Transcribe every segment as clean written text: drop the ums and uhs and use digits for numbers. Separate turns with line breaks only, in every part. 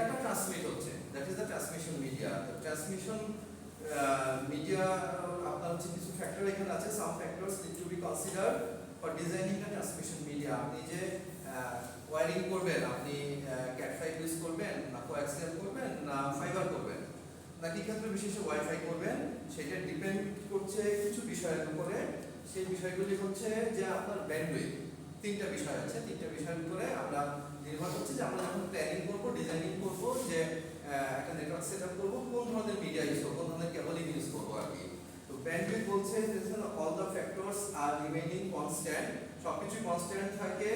ডেটাটা transmit হচ্ছে, that is the transmission media. Transmission media আপনার হচ্ছে কিছু ফ্যাক্টর এখানে আছে, some factors need to be consider for designing the transmission media. আপনি যে ওয়্যারিং করবেন, আপনি ক্যাট5 ইউজ করবেন না কোয়াক্সিয়াল করবেন না ফাইবার করবেন না কি ক্ষেত্রে বিশেষে ওয়াইফাই করবেন, সেটা ডিপেন্ড করছে কিছু বিষয়ের উপরে। সেই বিষয়গুলি হচ্ছে যে আপনার ব্যান্ডউইথ, তিনটা বিষয় আছে, তিনটা বিষয়ের উপরে আমরা নির্ভর করছে যে আমরা যখন প্ল্যানিং করবো, ডিজাইনিং করবো, যে একটা নেটওয়ার্ক সেট আপ করবো, কোন ধরনের মিডিয়া ইউজ করবো, কোন ধরনের কেবলিং ইউজ করবো আর কি। তো ব্যান্ডউইথ বলছে যে all the factors are remaining constant, সবকিছু কনস্ট্যান্ট থাকে,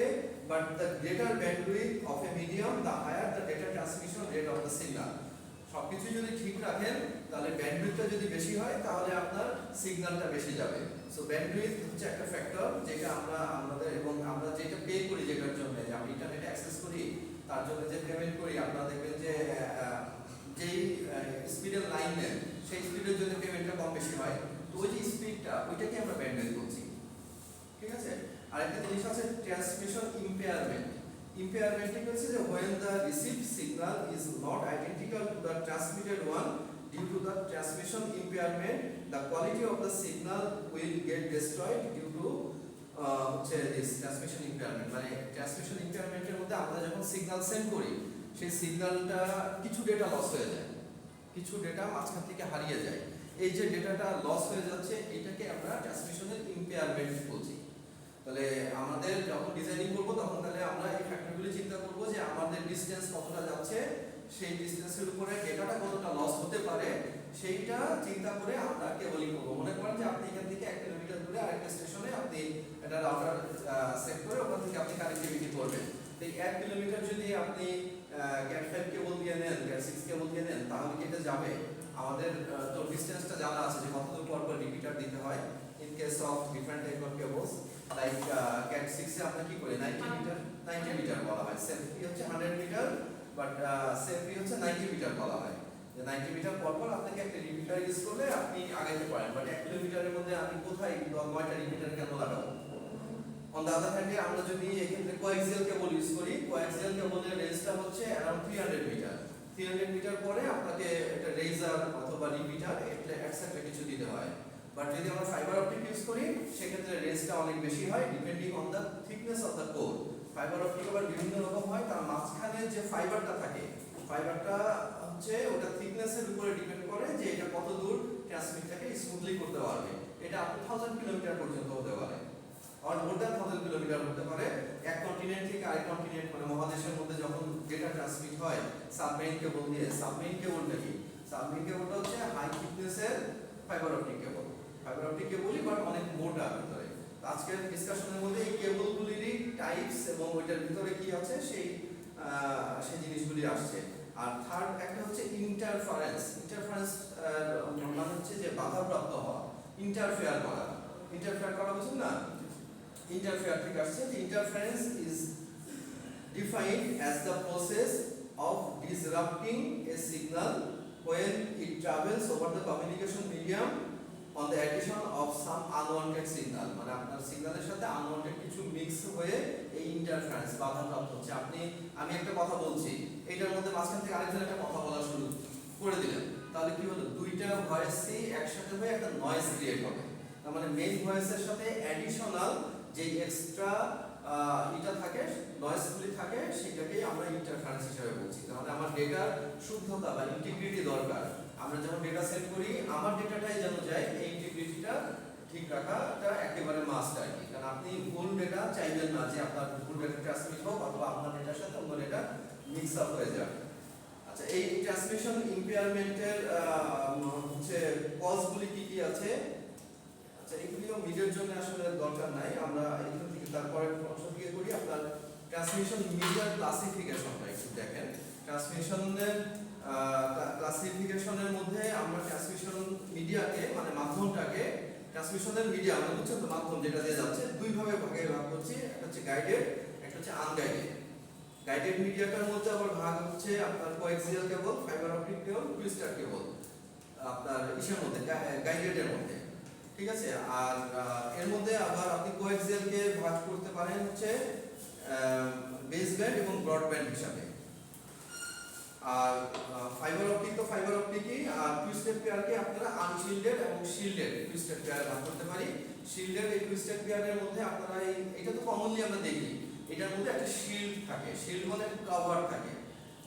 but the greater bandwidth of a medium the higher the data transmission rate of the signal. সবকিছু যদি ঠিক রাখেন তাহলে ব্যান্ডউইথটা যদি বেশি হয় তাহলে আপনার সিগন্যালটা বেশি যাবে। সো ব্যান্ডউইথ হচ্ছে একটা ফ্যাক্টর যেটা আমরা আমাদের এবং আমরা যেটা পে করি, যেটার জন্য যে আমরা ইন্টারনেটে অ্যাক্সেস করি, তার জন্য যে পেমেন্ট করি, আপনারা দেখবেন যে যেই স্পিডের লাইন নেন সেই স্পিডের জন্য পেমেন্টটা কম বেশি হয়। তো ওই যে স্পিডটা, ওইটাকে আমরা ব্যান্ডউইথ বলছি, ঠিক আছে। আরেকটা জিনিস আছে transmission impairment. Impairment is when the received signal is not identical to the transmitted one. Due to the transmission impairment, the quality of the signal will get destroyed due to this transmission impairment. মানে transmission impairment এর মধ্যে আমরা যখন signal send করি, সেই সিগন্যালটা কিছু data loss হয়ে যায়, কিছু ডেটা মাঝখান থেকে হারিয়ে যায়। এই যে ডেটাটা লস হয়ে যাচ্ছে, এটাকে আমরা ট্রান্সমিশনের ইম্পেয়ারমেন্ট বলছি। তাহলে আমাদের যখন ডিজাইনিং করবো তখন তাহলে আমরা এই ফ্যাক্টরগুলি চিন্তা করবো যে আমাদের ডিসটেন্স কতটা যাচ্ছে, সেই ডিসটেন্সের উপরে ডেটাটা কতটা লস হতে পারে, সেইটা চিন্তা করে আমরা কেবলিং করবো। মনে করেন যে আপনি এখান থেকে 1 কিলোমিটার দূরে আরেকটা স্টেশনে আপনি একটা রাউটার সেট করে ওখান থেকে আপনি কানেক্টিভিটি করবেন। তো এই 1 কিলোমিটার যদি আপনি ক্যাট5 কেবল দিয়ে নেন, ক্যাট6 কেবল দিয়ে নেন, তাহলে কি এটা যাবে? আমাদের তো ডিসটেন্সটা জানা আছে যে কতদূর পর পর রিপিটার দিতে হয় in case of different type of cables. Like ক্যাট6 এ আমরা কি করি 90 মিটার বলা হয়, সেফটি হচ্ছে 100 মিটার, বাট সেফটি হচ্ছে 90 মিটার বলা হয়। যে 90 মিটার পর পর আপনাকে একটা রিপিটার ইউজ করলে আপনি আগাইতে পারেন, বাট 1 কিলোমিটারের মধ্যে আমি কোথায় 9টা রিপিটার কেন লাগাবো? অন দ্য আদার হ্যান্ড আমরা যদি এক্ষেত্রে কোয়াক্সিয়াল কেবল ইউজ করি, কোয়াক্সিয়াল কেবলের রেঞ্জটা হচ্ছে অ্যারাউন্ড 300 মিটার। 300 মিটার পরে আপনাকে একটা রেজার অথবা রিপিটার এক্সট্রা কিছু দিতে হয়। বাট যদি আমরা ফাইবার অপটিক ইউজ করি সেক্ষেত্রে রেঞ্জটা অনেক বেশি হয়, depending on the thickness of the core. Fibre optic আবার বিভিন্ন রকম হয়, তার মাঝখানে যে ফাইবারটা থাকে, ফাইবারটা হচ্ছে ওটা থিকনেসের উপরে ডিপেন্ড করে যে এটা কত দূর ট্রান্সমিটটাকে স্মুথলি করতে পারবে। এটা আপনি 1000 কিলোমিটার পর্যন্ত হতে পারে, আর মোর দ্যান 1000 কিলোমিটার হতে পারে। এক কন্টিনেন্ট থেকে আরেক কন্টিনেন্ট, মানে মহাদেশের মধ্যে যখন ডেটা ট্রান্সমিট হয় সাবমেরিন কেবল দিয়ে, সাবমেরিন কেবলটা কি? সাবমেরিন কেবলটা হচ্ছে হাই থিকনেসের fibre optic cable. Fibre optic কেবলই বাট অনেক মোটা ভিতরে। আজকের ডিসকাশনের মধ্যে এই কেবলগুলিরই টাইপস এবং ওইটার ভিতরে কি আছে সেই জিনিসগুলি আসছে। আর থার্ড একটা হচ্ছে ইন্টারফারেন্স। ইন্টারফারেন্স মানে হচ্ছে যে বাধাপ্রাপ্ত হওয়া, ইন্টারফেয়ার করা। ইন্টারফেয়ার করা বুঝুন না, ইন্টারফেয়ার থেকে আসছে। যে interference is defined as the process of ডিসরাপ্টিং A signal when it travels over the communication medium on the addition of some unwanted signal। মানে আপনার সিগন্যালের সাথে আনওয়ান্টেড কিছু মিক্স হয়ে এই ইন্টারফারেন্স বাধাপ্রাপ্ত হচ্ছে। আমি একটা কথা বলছি, এটার মধ্যে মাঝখান থেকে আরেকজন একটা কথা বলা শুরু করে দিলেন, তাহলে কি হলো? দুইটা ভয়েসই একসাথে হয়ে একটা নয়েজ ক্রিয়েট হবে। তার মানে মেইন ভয়েসের সাথে অ্যাডিশনাল যে এক্সট্রা এটা থাকে, নয়েজগুলি থাকে, সেটাকেই আমরা ইন্টারফারেন্স হিসেবে বলছি। তাহলে আমার ডেটার শুদ্ধতা বা ইন্টিগ্রিটি দরকার। আমরা যখন ডেটা সেট করি আমার ডেটাটাই যেন যায়, এই ইন্টিগ্রিটিটা ঠিক রাখাটা একেবারে মাস্ট আর কি। কারণ আপনি ভুল ডেটা চাইবেন না যে আপনার ভুল ডেটা ট্রান্সমিট হোক অথবা আপনার ডেটার সাথে অন্য ডেটা মিক্স আপ হয়ে যাবে। আচ্ছা, এই ট্রান্সমিশন ইম্পেয়ারমেন্টের হচ্ছে কজগুলি কি কি আছে? আচ্ছা, এগুলিও মিডিয়ার জন্য আসলে দরকার নাই, আমরা এখান থেকে তারপরে অংশ দিয়ে করি। আপনার ট্রান্সমিশন মিডিয়ার ক্লাসিফিকেশনটা একটু দেখেন। ট্রান্সমিশনের ক্লাসিফিকেশনের মধ্যে আমরা ট্রান্সমিশন মিডিয়াকে মানে মাধ্যমটাকে, ট্রান্সমিশনের মিডিয়া মানে বুঝছেন তো, মাধ্যম যেটা দিয়ে যাচ্ছে, দুই ভাগে ভাগ করছি। একটা হচ্ছে গাইডেড, একটা হচ্ছে আনগাইডেড। গাইডেড মিডিয়াটার মধ্যে আবার ভাগ হচ্ছে আপনার কোয়াক্সিয়াল কেবল, ফাইবার অপটিক কেবল, টুইস্টার কেবল আপনার ইসের মধ্যে, গাইডেডের মধ্যে, ঠিক আছে। আর এর মধ্যে আবার আপনি কোয়াক্সিয়ালকে ভাগ করতে পারেন হচ্ছে বেস ব্যান্ড এবং ব্রডব্যান্ড হিসাবে। আর ফাইবার অপটিক তো ফাইবার অপটিকই, আর টুইস্টেড পেয়ারকে আপনারা আনশিল্ডেড এবং শিল্ডেড টুইস্টেড পেয়ার ভাগ করতে পারি। শিল্ডেড এই টুইস্টেড পেয়ারের মধ্যে আপনারা এটা তো কমনলি আমরা দেখি, এটার মধ্যে একটা শিল্ড থাকে, শিল্ড মানে কভার থাকে,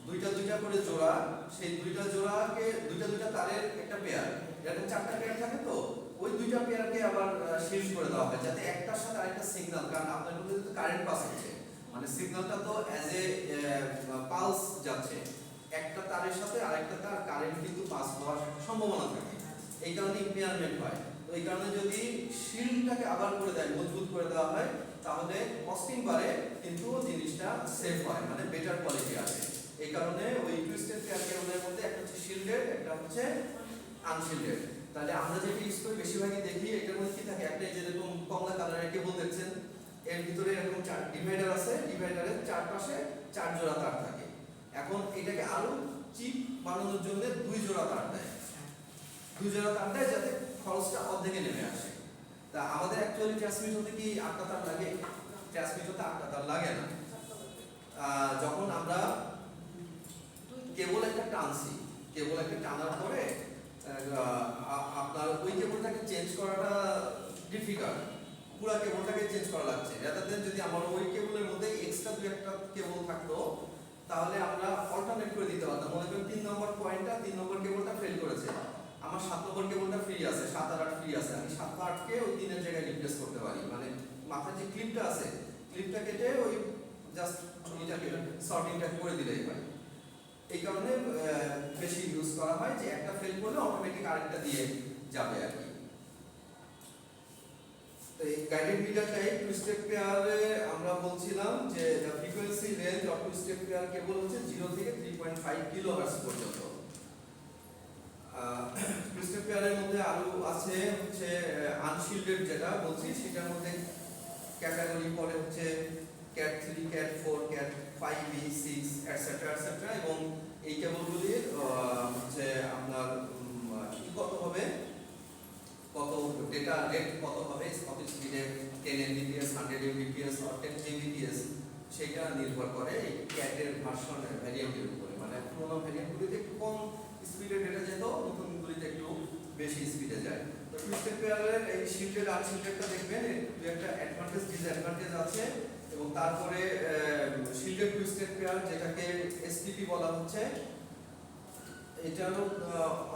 দুইটা দুইটা করে জোড়া, সেই দুইটা জোড়াকে দুইটা তারের একটা পেয়ার, এরকম চারটা পেয়ার থাকে, তো ওই দুইটা পেয়ারকে আবার শিল্ড করে দেওয়া হয় যাতে একটার সাথে আরেকটা সিগন্যাল, কারণ আপনার মধ্যে তো কারেন্ট পাস হচ্ছে, মানে সিগন্যালটা তো অ্যাজ এ পালস যাচ্ছে, একটা তারের সাথে আরেকটা তার কারেন্ট কিন্তু পাস হওয়ার সম্ভাবনা থাকে, এই কারণে ইম্পেয়ারমেন্ট হয়। তো এই কারণে যদি শিল্ডটাকে আবার করে দেয়, মজবুত করে দেওয়া হয়, তাহলে কস্টিং বাড়ে কিন্তু জিনিসটা সেফ হয়, মানে বেটার কোয়ালিটি আসে। এই কারণে ওই টুইস্টেড পেয়ার কেবলের মধ্যে একটা হচ্ছে শিল্ডেড, একটা হচ্ছে আনশিল্ডেড। তাহলে আমরা যেটা ইউজ করি বেশিরভাগই দেখি এটার মধ্যে কি থাকে, একটা যেরকম কমলা কালারের কেবল দেখছেন, এর ভিতরে এরকম চার ডিভাইডার আছে, ডিভাইডারের চারপাশে 4 জোড়া তার থাকে। এখন এটাকে আরো চিপ বানানোর জন্য 2 জোড়া তার দেয়, 2 জোড়া তার দেয় যাতে খরচটা অর্ধেকে নেমে আসে। তা আমাদের অ্যাকচুয়ালি ট্রান্সমিট হতে কি 8টা তার লাগে? ট্রান্সমিট হতে 8টা তার লাগে না। যখন আমরা কেবল একটা টানছি, কেবল একটা টানার পরে আপনার ওই কেবলটাকে চেঞ্জ করাটা ডিফিকাল্ট, পুরো কেবলটাকে চেঞ্জ করা লাগছে। রাদার দেন যদি আমার ওই কেবলের মধ্যে এক্সট্রা 2-1টা কেবল থাকতো, তাহলে আমরা অল্টারনেট করে দিতে পারতাম। মনে করেন 3 নম্বর পয়েন্টটা, 3 নম্বর কেবলটা ফেল করেছে, আমার 7 নম্বর কেবলটা ফ্রি আছে, 7 আর 8 ফ্রি আছে, আমি 7 আর 8কে ওই 3 এর জায়গায় রিপ্লেস করতে পারি, মানে মাথার যে ক্লিপটা আছে, ক্লিপটা কেটে ওই জাস্ট এটাকে সর্টিংটা করে দিলেই হয়। এই কারণে বেশি ইউজ করা হয় যে একটা ফেল করলে অটোমেটিক আরেকটা দিয়ে যাবে আর কি। তো এই গাইডেড মিটার টাইপ টুইস্টেড পেয়ারে আমরা বলছিলাম যে the frequency range of twisted pair cable হচ্ছে 0 থেকে 3.5 কিলোহার্টজ পর্যন্ত। টুইস্টেড পেয়ারের মধ্যে আরো আছে হচ্ছে আনশিল্ডেড, যেটা বলছি সেটার মধ্যে ক্যাটাগরি পড়ে হচ্ছে cat 3, cat 4, cat 5e, 6 etcetera etcetera, এবং এই কেবলগুলির হচ্ছে আপনার কত হবে, কত ডেটা রেট কত হবে, কত স্পিডে 10 Mbps, 100 Mbps or 10 Gbps, সেটা নির্ভর করে এই ক্যাটের ভার্সনের ভ্যারিয়েন্টের উপরে। মানে পুরোনো ভ্যারিয়েন্টগুলিতে একটু কম স্পিডে ডেটা যেত, নতুনগুলিতে একটু বেশি স্পিডে যায়। তো টুইস্টেড পেয়ারের এই শিল্ডেড আনশিল্ডেডটা দেখবেন দু একটা অ্যাডভান্টেজ ডিসঅ্যাডভান্টেজ আছে, এবং তারপরে শিল্ডেড টুইস্টেড পেয়ার যেটাকে এসটিপি বলা হচ্ছে, এটারও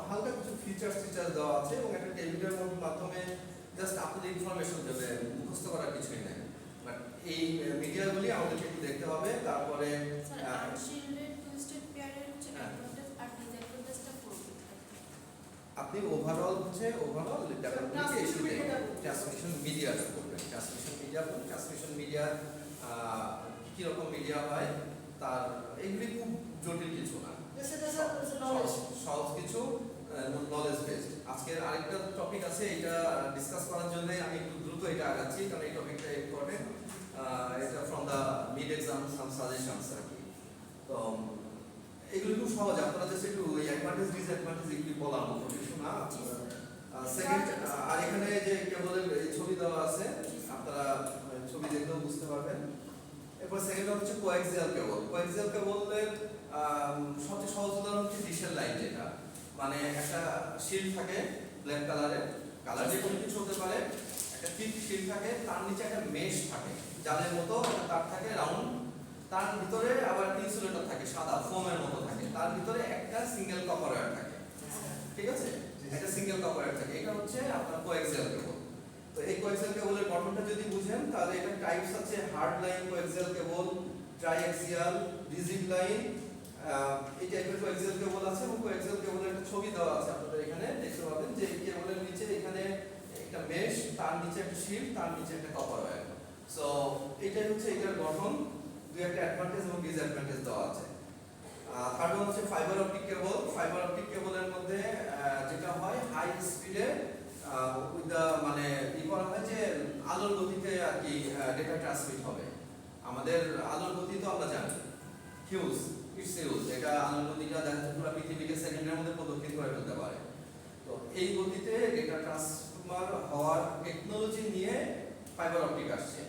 হালকা কিছু ফিচার্স দেওয়া আছে, এবং একটা টেবিলের মাধ্যমে জাস্ট আপনাদের ইনফরমেশন দেবে, মুখস্থ করার কিছুই নাই। বাট এই মিডিয়াগুলি আমাদেরকে একটু দেখতে হবে। তারপরে আপনি ওভারঅল ট্রান্সমিশন মিডিয়াটা করবেন, ট্রান্সমিশন মিডিয়া কিরকম মিডিয়া হয়, তার এগুলি খুব জটিল কিছু না, সহজ কিছু নলেজ বেসড। আজকের আরেকটা টপিক আছে, এটা ডিসকাস করার জন্য আমি একটু দ্রুত এটা আগাচ্ছি, কারণ এই টপিকটা ইম্পর্টেন্ট। এটা from the mid exam some suggestions আর কি। তো এগুলো খুব সহজ, আপনারা জাস্ট একটু অ্যাডভান্টেজ ডিসঅ্যাডভান্টেজ এগুলি বলার মতো কিছু না। সেকেন্ড, আর এখানে যে কেবলের ছবি দেওয়া আছে, আপনারা ছবি দেখলেও বুঝতে পারবেন। এরপর সেকেন্ড হচ্ছে কোয়াক্সিয়াল কেবল। কোয়াক্সিয়াল কেবলের সবচেয়ে সহজ উদাহরণ হচ্ছে ডিশের লাইন, যেটা মানে একটা শিল্ড থাকে ব্ল্যাক কালারের, কালার যে কোনো কিছু হতে পারে, একটা থিক শিল্ড থাকে, তার নিচে একটা মেশ থাকে, জালের মতো একটা তার থাকে রাউন্ড, তার ভিতরে আবার একটা ইনসুলেটর থাকে সাদা ফোমের মতো থাকে, তার ভিতরে একটা সিঙ্গেল কপার ওয়্যার থাকে, ঠিক আছে, একটা সিঙ্গেল কপার ওয়্যার থাকে। এটা হচ্ছে আপনার কোয়াক্সিয়াল কেবল। তো এই কোয়াক্সিয়াল কেবলের গঠনটা যদি বুঝেন, তাহলে এটা টাইপস আছে হার্ড লাইন কোয়াক্সিয়াল কেবল, ট্রাইঅ্যাক্সিয়াল, রিজিড লাইন, এই টাইপের কোয়াক্সিয়াল কেবল আছে। এবং কোয়াক্সিয়াল কেবলের একটা ছবি দেওয়া আছে, আপনাদের এখানে দেখতে পাবেন যে এই কেবলের নিচে এখানে একটা মেশ, তার নিচে একটা শিল্ড, তার নিচে একটা কপার ওয়্যার। সো এটাই হচ্ছে এটার গঠন, দুই একটা অ্যাডভান্টেজ এবং ডিসঅ্যাডভান্টেজ দেওয়া আছে। থার্ড ওয়ান হচ্ছে fibre optic cable. Fibre optic কেবলের মধ্যে যেটা হয় হাই স্পিডে উইথ দ্য মানে করা হয় যে আলোর গতিতে আর কি ডেটা ট্রান্সমিট হবে। আমাদের আলোর গতি তো আমরা জানি হিউজ, ইটস হিউজ, এটা আলোর গতিটা দেখা যাচ্ছে পুরো পৃথিবীকে সেকেন্ডের মধ্যে প্রদক্ষিণ করে ফেলতে পারে। তো এই গতিতে ডেটা ট্রান্সফার হওয়ার টেকনোলজি নিয়ে ফাইবার অপটিক আসছে।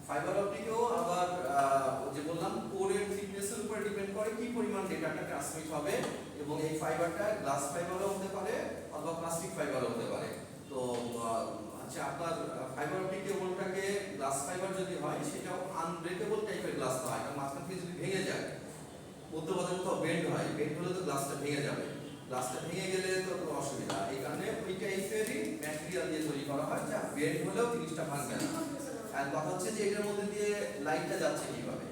ফাইবার অপটিকেও আবার যে বললাম কোরের থিকনেসের উপর ডিপেন্ড ডিপেন্ড করে কি পরিমাণ ডেটাটা ট্রান্সমিট হবে, এবং এই ফাইবারটা গ্লাস ফাইবারও হতে পারে অথবা প্লাস্টিক ফাইবারও হতে পারে। তো আচ্ছা, আপনার ফাইবার অপটিক কেবলটাকে গ্লাস ফাইবার যদি হয় সেটাও আনব্রেকেবল টাইপের গ্লাস নয়, কারণ মাঝখান থেকে যদি ভেঙে যায়, মধ্যপথে কোথাও বেন্ড হয়, বেন্ড হলে তো গ্লাসটা ভেঙে যাবে, গ্লাসটা ভেঙে গেলে তো কোনো অসুবিধা। এই কারণে ওই টাইপেরই ম্যাটেরিয়াল দিয়ে তৈরি করা হয় যা বেন্ড হলেও জিনিসটা ভাঙবে না। আর কথা হচ্ছে যে এটার মধ্যে দিয়ে লাইটটা যাচ্ছে কিভাবে,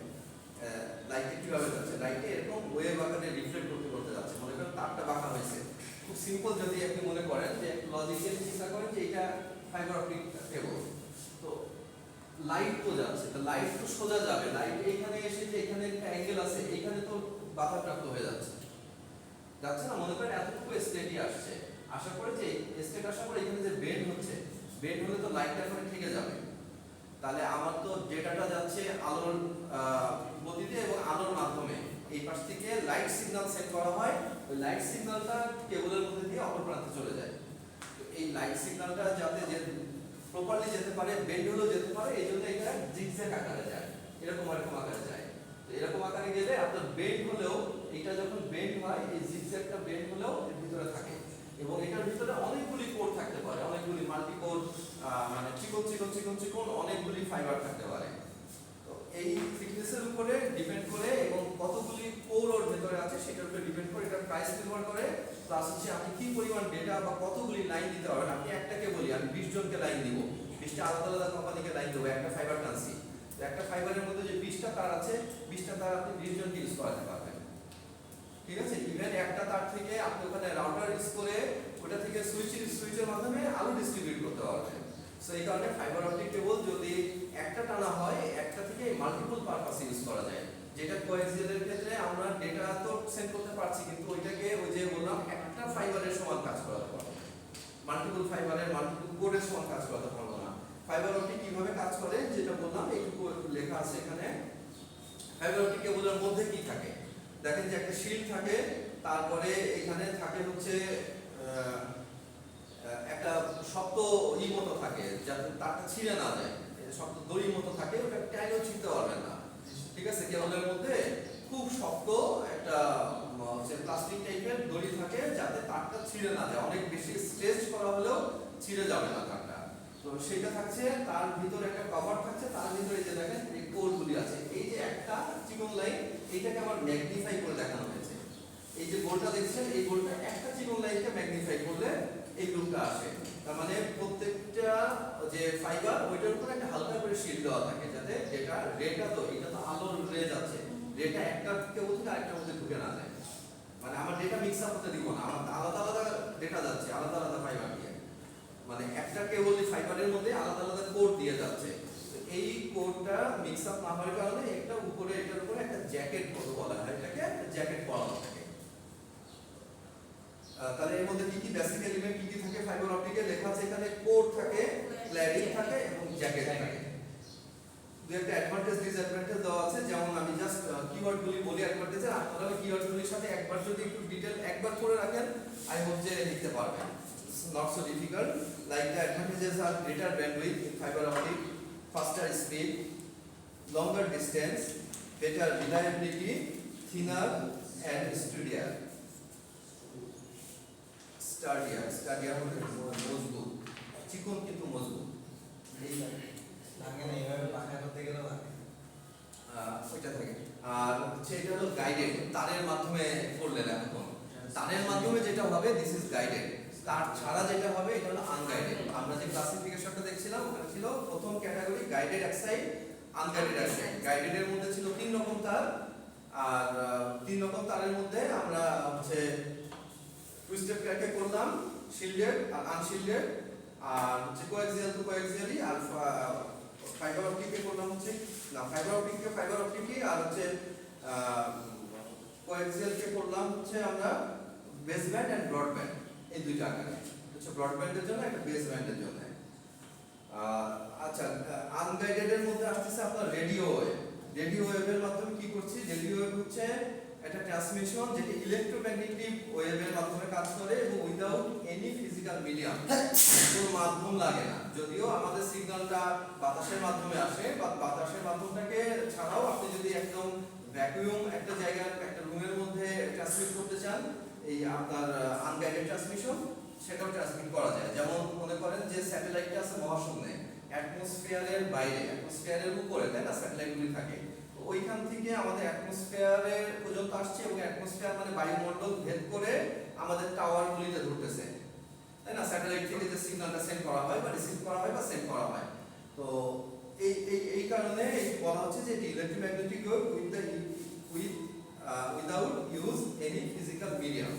লাইটে কিভাবে যাচ্ছে, লাইটে এরকম ওয়েভ আকারে রিফ্লেক্ট করতে করতে যাচ্ছে। মনে করেন তারটা বাঁকা হয়েছে, খুব সিম্পল যদি আপনি মনে করেন যে একটু লজিক্যালি চিন্তা করেন যে এটা ফাইবার অপটিক কেবল, তো লাইট তো যাচ্ছে, তো লাইট তো সোজা যাবে, লাইট এইখানে এসে যে এখানে একটা অ্যাঙ্গেল আছে এইখানে তো বাধাপ্রাপ্ত হয়ে যাচ্ছে, যাচ্ছে না? মনে করেন এতটুকু স্টেটই আসছে, আশা করে যে স্টেট আসার পরে এখানে যে বেন্ড হচ্ছে, বেন্ড হলে তো লাইটটা এখানে ঠেকে যাবে। তাহলে আমার তো ডেটাটা যাচ্ছে আলোর গতিতে এবং আলোর মাধ্যমে, এই পাশ থেকে লাইট সিগন্যাল সেন্ড করা হয়, ওই লাইট সিগন্যালটা কেবলের মধ্যে দিয়ে অপর প্রান্তে চলে যায়। তো এই লাইট সিগন্যালটা যাতে যে প্রপারলি যেতে পারে, বেন্ড হলেও যেতে পারে, এই জন্য এটা জিগজ্যাগ আকারে যায়, এরকম আকারে যায়। তো এরকম আকারে গেলে আপনার বেন্ড হলেও, এটা যখন বেন্ড হয় এই জিগজ্যাগটা বেন্ড হলেও এর ভিতরে থাকে, এবং এটার ভিতরে অনেকগুলি কোর থাকতে পারে, অনেকগুলি মাল্টি কোর, মানে চিকন চিকন চিকন চিকন অনেকগুলি ফাইবার থাকতে পারে। তো এই থিকনেসের উপরে ডিপেন্ড করে এবং কতগুলি কোর ওর ভেতরে আছে সেটার উপরে ডিপেন্ড করে এটা প্রাইস নির্ভর করে, প্লাস হচ্ছে আপনি কি পরিমাণ ডেটা বা কতগুলি লাইন দিতে পারবেন। আপনি একটাকে বলি আমি 20 জনকে লাইন দিব, 20টা আলাদা আলাদা কোম্পানিকে লাইন দেবো, একটা ফাইবার টানছি, তো একটা ফাইবারের মধ্যে যে 20টা তার আছে, 20টা তার আপনি 20 জনকে ইউজ করাতে পারবেন, ঠিক আছে? ইভেন একটা তার থেকে আপনি ওখানে রাউটার ইউজ করে ওটা থেকে সুইচের মাধ্যমে আলো ডিস্ট্রিবিউট করতে পারবেন। সো এই কারণে ফাইবার অপটিক কেবল যদি একটা টানা হয়, একটা থেকে মাল্টিপল পারপাস ইউজ করা যায়, যেটা কোএক্সিয়ালের ক্ষেত্রে আমরা ডেটা তো সেন্ড করতে পারছি, কিন্তু ওইটাকে ওই যে বললাম একটা ফাইবারের সমান কাজ করাতে পারবো, মাল্টিপল ফাইবারের মাল্টিপল কোরের সমান কাজ করাতে পারবো না। ফাইবার অপটিক কিভাবে কাজ করে যেটা বললাম এইটুকু লেখা আছে এখানে। ফাইবার অপটিক কেবলের মধ্যে কি থাকে দেখেন, যে একটা শিল্ড থাকে, তারপরে এখানে থাকে হচ্ছে একটা শক্ত মতো থাকে যাতে তারটা ছিঁড়ে না যায়, শক্ত দড়ির মতো থাকে, ওটা টাইনও ছিঁড়তে পারবেন না, ঠিক আছে? কেবলের মধ্যে খুব শক্ত একটা প্লাস্টিক টাইপের দড়ি থাকে যাতে তারটা ছিঁড়ে না যায়, অনেক বেশি স্ট্রেচ করা হলেও ছিঁড়ে যাবে না তারটা। তো সেটা থাকছে, তার ভিতরে একটা কভার থাকছে, তার ভিতরে যে দেখেন এই কোরগুলি আছে, এই যে একটা চিকন লাইন, এইটাকে আবার ম্যাগনিফাই করে দেখানো হয়েছে। এই যে গোলটা দেখছেন, এই গোলটা একটা চিকন লাইনকে ম্যাগনিফাই করলে এই রূপটা আসে। তার মানে প্রত্যেকটা যে ফাইবার ওইটার উপর একটা হালকা করে শিট দেওয়া থাকে, যাতে যেটা রেটা, তো এটা তো আলোর রে যাচ্ছে, রেটা একটা কেবল থেকে আরেকটার মধ্যে ঢুকে না যায়, মানে আমার ডেটা মিক্স আপ হতে দিব না, আমার আলাদা আলাদা ডেটা যাচ্ছে আলাদা আলাদা ফাইবার দিয়ে, মানে একটা কেবল ফাইবারের মধ্যে আলাদা আলাদা কোড দিয়ে যাচ্ছে। এই কোডটা মিক্স আপ না হওয়ার কারণে একটা উপরে, এটার উপরে একটা জ্যাকেট বলা হয়, এটাকে জ্যাকেট পরানো থাকে। তাহলে এর মধ্যে কি কি বেসিক এলিমেন্ট কি কি থাকে ফাইবার অপটিকে লেখা আছে এখানে, কোড থাকে, ক্ল্যাডিং থাকে এবং জ্যাকেট থাকে। দুই একটা অ্যাডভান্টেজ ডিসঅ্যাডভান্টেজ দেওয়া আছে, যেমন আমি জাস্ট কিওয়ার্ডগুলি বলি অ্যাডভান্টেজে, আপনারা ওই কিওয়ার্ডগুলির সাথে একবার যদি একটু ডিটেইল একবার করে রাখেন, আই হোপ যে লিখতে পারবেন। Not so difficult. Like the advantages are greater bandwidth in fiber optic, faster speed, longer distance, better reliability, thinner and sturdier. Sturdier হলো মজবুত, চিকন কিন্তু মজবুত। এই
লাগে না, এইভাবে পাখা করতে গেলে লাগে।
ওইটা থাকে। আর হচ্ছে এটা হলো গাইডেড, তারের মাধ্যমে করলেন, এখন তারের মাধ্যমে যেটা হবে দিস ইজ গাইডেড, তার ছাড়া যেটা হবে এটা হলো আনগাইডেড। আমরা যে ক্লাসিফিকেশনটা দেখছিলাম ওখানে ছিল প্রথম ক্যাটাগরি গাইডেড এক সাইড, আনগাইডেড এক সাইড। গাইডেডের মধ্যে ছিল 3 রকম তার, আর 3 রকম তারের মধ্যে আমরা হচ্ছে টুইস্টেড ট্র্যাকে করলাম শিল্ডেড আর আনশিল্ডেড, আর হচ্ছে কোএক্সিয়াল টু কোএক্সিয়ালি, আর ফাইবার অপটিকে করলাম হচ্ছে না ফাইবার অপটিকে আর হচ্ছে কোএক্সিয়ালকে করলাম হচ্ছে আমরা বেসব্যান্ড এন্ড ব্রডব্যান্ড, এই দুইটা আকারে, হচ্ছে ব্রডব্যান্ডের জন্য একটা বেসব্যান্ডের জন্য। আচ্ছা, আনগাইডেড এর মধ্যে আসছে আপনার রেডিও ওয়েভ। রেডিও ওয়েভের মাধ্যমে কি করছি, রেডিও ওয়েভ হচ্ছে একটা ট্রান্সমিশন যেটা ইলেকট্রোম্যাগনেটিক ওয়েভের মাধ্যমে কাজ করে এবং উইদাউট এনি ফিজিক্যাল মিডিয়াম, কোনো মাধ্যম লাগে না। যদিও আমাদের সিগন্যালটা বাতাসের মাধ্যমে আসে, বা বাতাসের মাধ্যমটাকে ছাড়াও আপনি যদি একদম ভ্যাকুয়াম একটা জায়গার একটা রুমের মধ্যে ট্রান্সমিট করতে চান এই আপনার আনগাইডেড ট্রান্সমিশন, সেটাও ট্রান্সমিট করা যায়। যেমন মনে করেন যে স্যাটেলাইটটা আছে মহাশূন্যে, অ্যাটমসফিয়ারের বাইরে, অ্যাটমসফিয়ারের উপরে, তাই না, স্যাটেলাইটগুলি থাকে। তো ওইখান থেকে আমাদের অ্যাটমসফিয়ারের পর্যন্ত আসছে এবং অ্যাটমসফিয়ার মানে বায়ুমণ্ডল ভেদ করে আমাদের টাওয়ারগুলিতে ধরতেছে, তাই না। স্যাটেলাইট থেকে যে সিগন্যালটা সেন্ড করা হয় বা রিসিভ করা হয় বা সেন্ড করা হয়, তো এই কারণে বলা হচ্ছে যে electromagnetic wave without use any physical medium.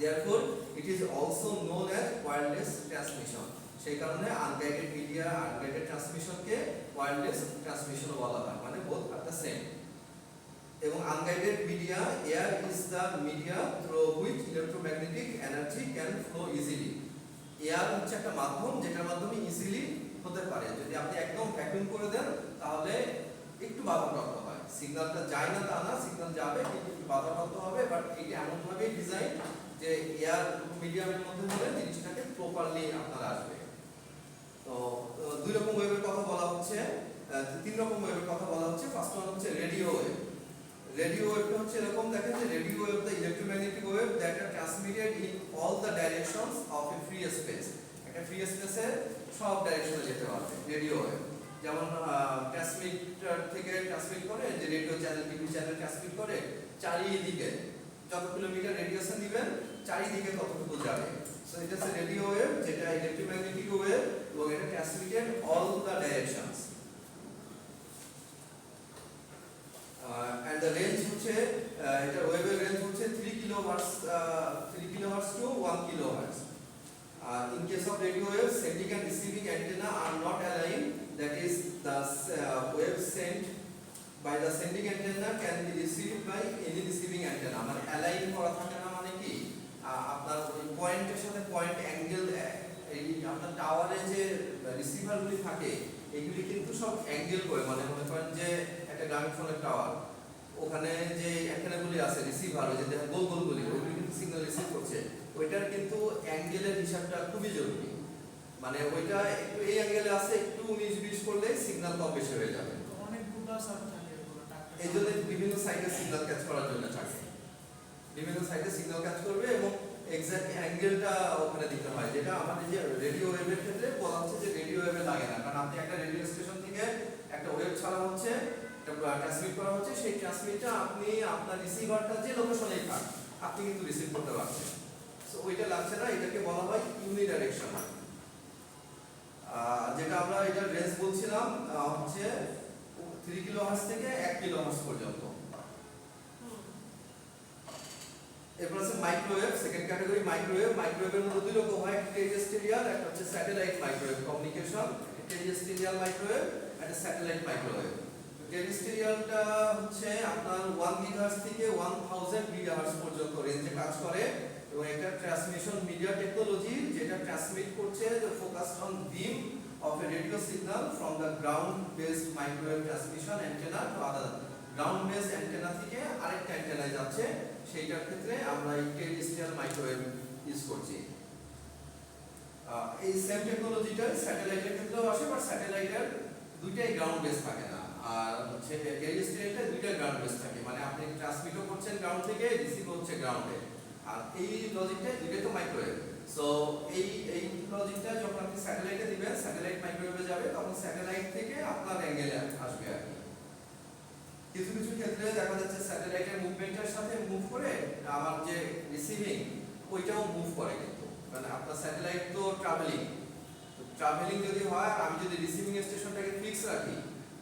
Therefore, it is also known as wireless transmission. সেই কারণে আনগাইডেড মিডিয়া, আনগাইডেড ট্রান্সমিশনকে ওয়্যারলেস ট্রান্সমিশন বলা হয়, মানে বোথ আর দ্য সেম। এবং unguided media, air is the media through which electromagnetic energy can flow easily. Air হচ্ছে একটা মাধ্যম যেটার মাধ্যমে ইজিলি হতে পারে। যদি আপনি একদম ভ্যাকুয়াম করে দেন তাহলে একটু বাধাপ্রাপ্ত হয়, সিগন্যালটা যায় না তা না, সিগন্যাল যাবে কিন্তু একটু বাধাপ্রাপ্ত হবে। বাট এটা এমনভাবে ডিজাইন যে এয়ার মিডিয়ামের মধ্যে হলে জিনিসটাকে প্রপারলি আপনার আসবে। তো দুই রকম ওয়েভের কথা বলা হচ্ছে, তিন রকম ওয়েভের কথা বলা হচ্ছে। ফার্স্ট ওয়ান হচ্ছে রেডিও ওয়েভ। রেডিও ওয়েভটা হচ্ছে এরকম, দেখেন যে radio wave the electromagnetic wave that are transmitted in all the directions of a free space. একটা ফ্রি স্পেসে সব ডাইরেকশনে যেতে পারবে রেডিও ওয়েভ। যেমন ট্রান্সমিটার থেকে ট্রান্সমিট করে, যে radio channel, TV channel transmit করে চারিদিকে, যত কিলোমিটার রেডিয়েশন দিবেন চারিদিকে ততটুকু যাবে। সো এটা হচ্ছে রেডিও ওয়েভ, যেটা ইলেকট্রোম্যাগনেটিক ওয়েভ এবং এটা transmitted all the directions. and the range হচ্ছে এটা ওয়েভের রেঞ্জ হচ্ছে 3 kilohertz to 1 kilohertz. In case of radio waves, sending and receiving antenna are not aligned, that is the wave sent by the sending antenna can be received by any receiving antenna। মানে align করা থাকে না, মানে কি আপনার ওই পয়েন্টের সাথে পয়েন্ট অ্যাঙ্গেল, এই আপনার টাওয়ারে যে রিসিভারগুলি থাকে এগুলি কিন্তু সব অ্যাঙ্গেল করে, মানে মনে করেন যে একটা গ্রামীণ ফোনের টাওয়ার, ওখানে যে অ্যান্টেনাগুলি আছে রিসিভার, ওই যে দেখেন গোল গোলগুলি, ওইগুলি কিন্তু সিগন্যাল রিসিভ করছে, ওইটার কিন্তু অ্যাঙ্গেলের হিসাবটা খুবই জরুরি। মানে ওইটা একটু এই অ্যাঙ্গেলে আছে, একটু 19-20 করলে সিগন্যাল কম বেশি হয়ে যাবে। এই জন্য বিভিন্ন সাইডে সিগন্যাল ক্যাচ করার জন্য থাকে, বিভিন্ন সাইডে সিগন্যাল ক্যাচ করবে এবং এক্সাক্ট অ্যাঙ্গেলটা ওখানে দিতে হয়, যেটা আমাদের যে রেডিও ওয়েভের ক্ষেত্রে বলা হচ্ছে যে রেডিও ওয়েভে লাগে না। কারণ আপনি একটা রেডিও স্টেশন থেকে একটা ওয়েভ ছাড়া হচ্ছে, ট্রান্সমিট করা হচ্ছে, সেই ট্রান্সমিটটা আপনি আপনার রিসিভারটা যে লোকেশনেই থাক আপনি কিন্তু রিসিভ করতে পারছেন। সো ওইটা লাগছে না, এটাকে বলা হয় ইউনিডাইরেকশনাল। যেটা আমরা এটার রেঞ্জ বলছিলাম হচ্ছে 3 কিলোহার্টজ থেকে 1 কিলোহার্টজ পর্যন্ত। এরপর আছে মাইক্রোওয়েভ, সেকেন্ড ক্যাটাগরি মাইক্রোওয়েভ। মাইক্রোওয়েভের মধ্যে দুই রকম হয়, একটা টেরিস্টেরিয়াল, একটা হচ্ছে স্যাটেলাইট মাইক্রোওয়েভ কমিউনিকেশন। টেরিস্টেরিয়াল মাইক্রোওয়েভ, একটা স্যাটেলাইট মাইক্রোওয়েভ। টেরিস্টেরিয়ালটা হচ্ছে আপনার 1 গিগাহার্টজ থেকে 1000 গিগাহার্টজ পর্যন্ত রেঞ্জে কাজ করে এবং এটা ট্রান্সমিশন মিডিয়া টেকনোলজি, যেটা ট্রান্সমিট করছে focused on beam of a radio signal from the ground based microwave transmission antenna to other ground based antenna থেকে আরেকটা অ্যান্টেনায় যাচ্ছে, সেইটার ক্ষেত্রে আমরা এই টেরিস্ট্রিয়াল মাইক্রোওয়েভ ইউজ করছি। এই সেম টেকনোলজিটা স্যাটেলাইটের ক্ষেত্রেও আসে, বাট স্যাটেলাইটের দুইটাই গ্রাউন্ড বেস থাকে না, আর হচ্ছে টেরিস্ট্রিয়ালটা দুইটা গ্রাউন্ড বেস থাকে, মানে আপনি ট্রান্সমিটও করছেন গ্রাউন্ড থেকে, রিসিভ হচ্ছে গ্রাউন্ডে। আর এই লজিকটা দুইটাই তো মাইক্রোওয়েভ। সো এই লজিকটা যখন আপনি স্যাটেলাইটে দিবেন, স্যাটেলাইট মাইক্রোওয়েভে যাবে, তখন স্যাটেলাইট থেকে আপনার অ্যাঙ্গেলে আসবে আর কি। কিছু কিছু ক্ষেত্রে দেখা যাচ্ছে স্যাটেলাইটের মুভমেন্টের সাথে মুভ করে আমার যে রিসিভিং ওইটাও মুভ করে, কিন্তু মানে আপনার স্যাটেলাইট তো ট্রাভেলিং যদি হয়, আর আমি যদি রিসিভিং স্টেশনটাকে ফিক্স রাখি,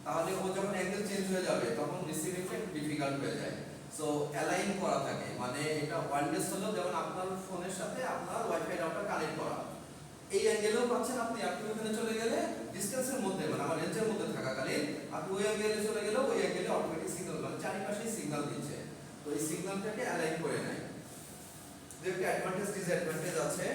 তাহলে ও যখন অ্যাঙ্গেল চেঞ্জ হয়ে যাবে তখন রিসিভিংটা একটু ডিফিকাল্ট হয়ে যায়। সো অ্যালাইন করা থাকে, মানে এটা ওয়্যারলেস হলো, যেমন আপনার ফোনের সাথে আপনার ওয়াইফাই রাউটার কানেক্ট করা, এই অ্যাঙ্গেলেও পাচ্ছেন আপনি। আপনি ওখানে চলে গেলে ডিসটেন্সের মধ্যে, মানে আমার রেঞ্জের মধ্যে থাকাকালীন আপনি ওই অ্যাঙ্গেলে চলে গেলেও ওই অ্যাঙ্গেলে অটোমেটিক সিগন্যাল, মানে চারিপাশেই সিগন্যাল দিচ্ছে, তো এই সিগন্যালটাকে অ্যালাইন করে নেয়। যে একটা অ্যাডভান্টেজ ডিসঅ্যাডভান্টেজ আছে,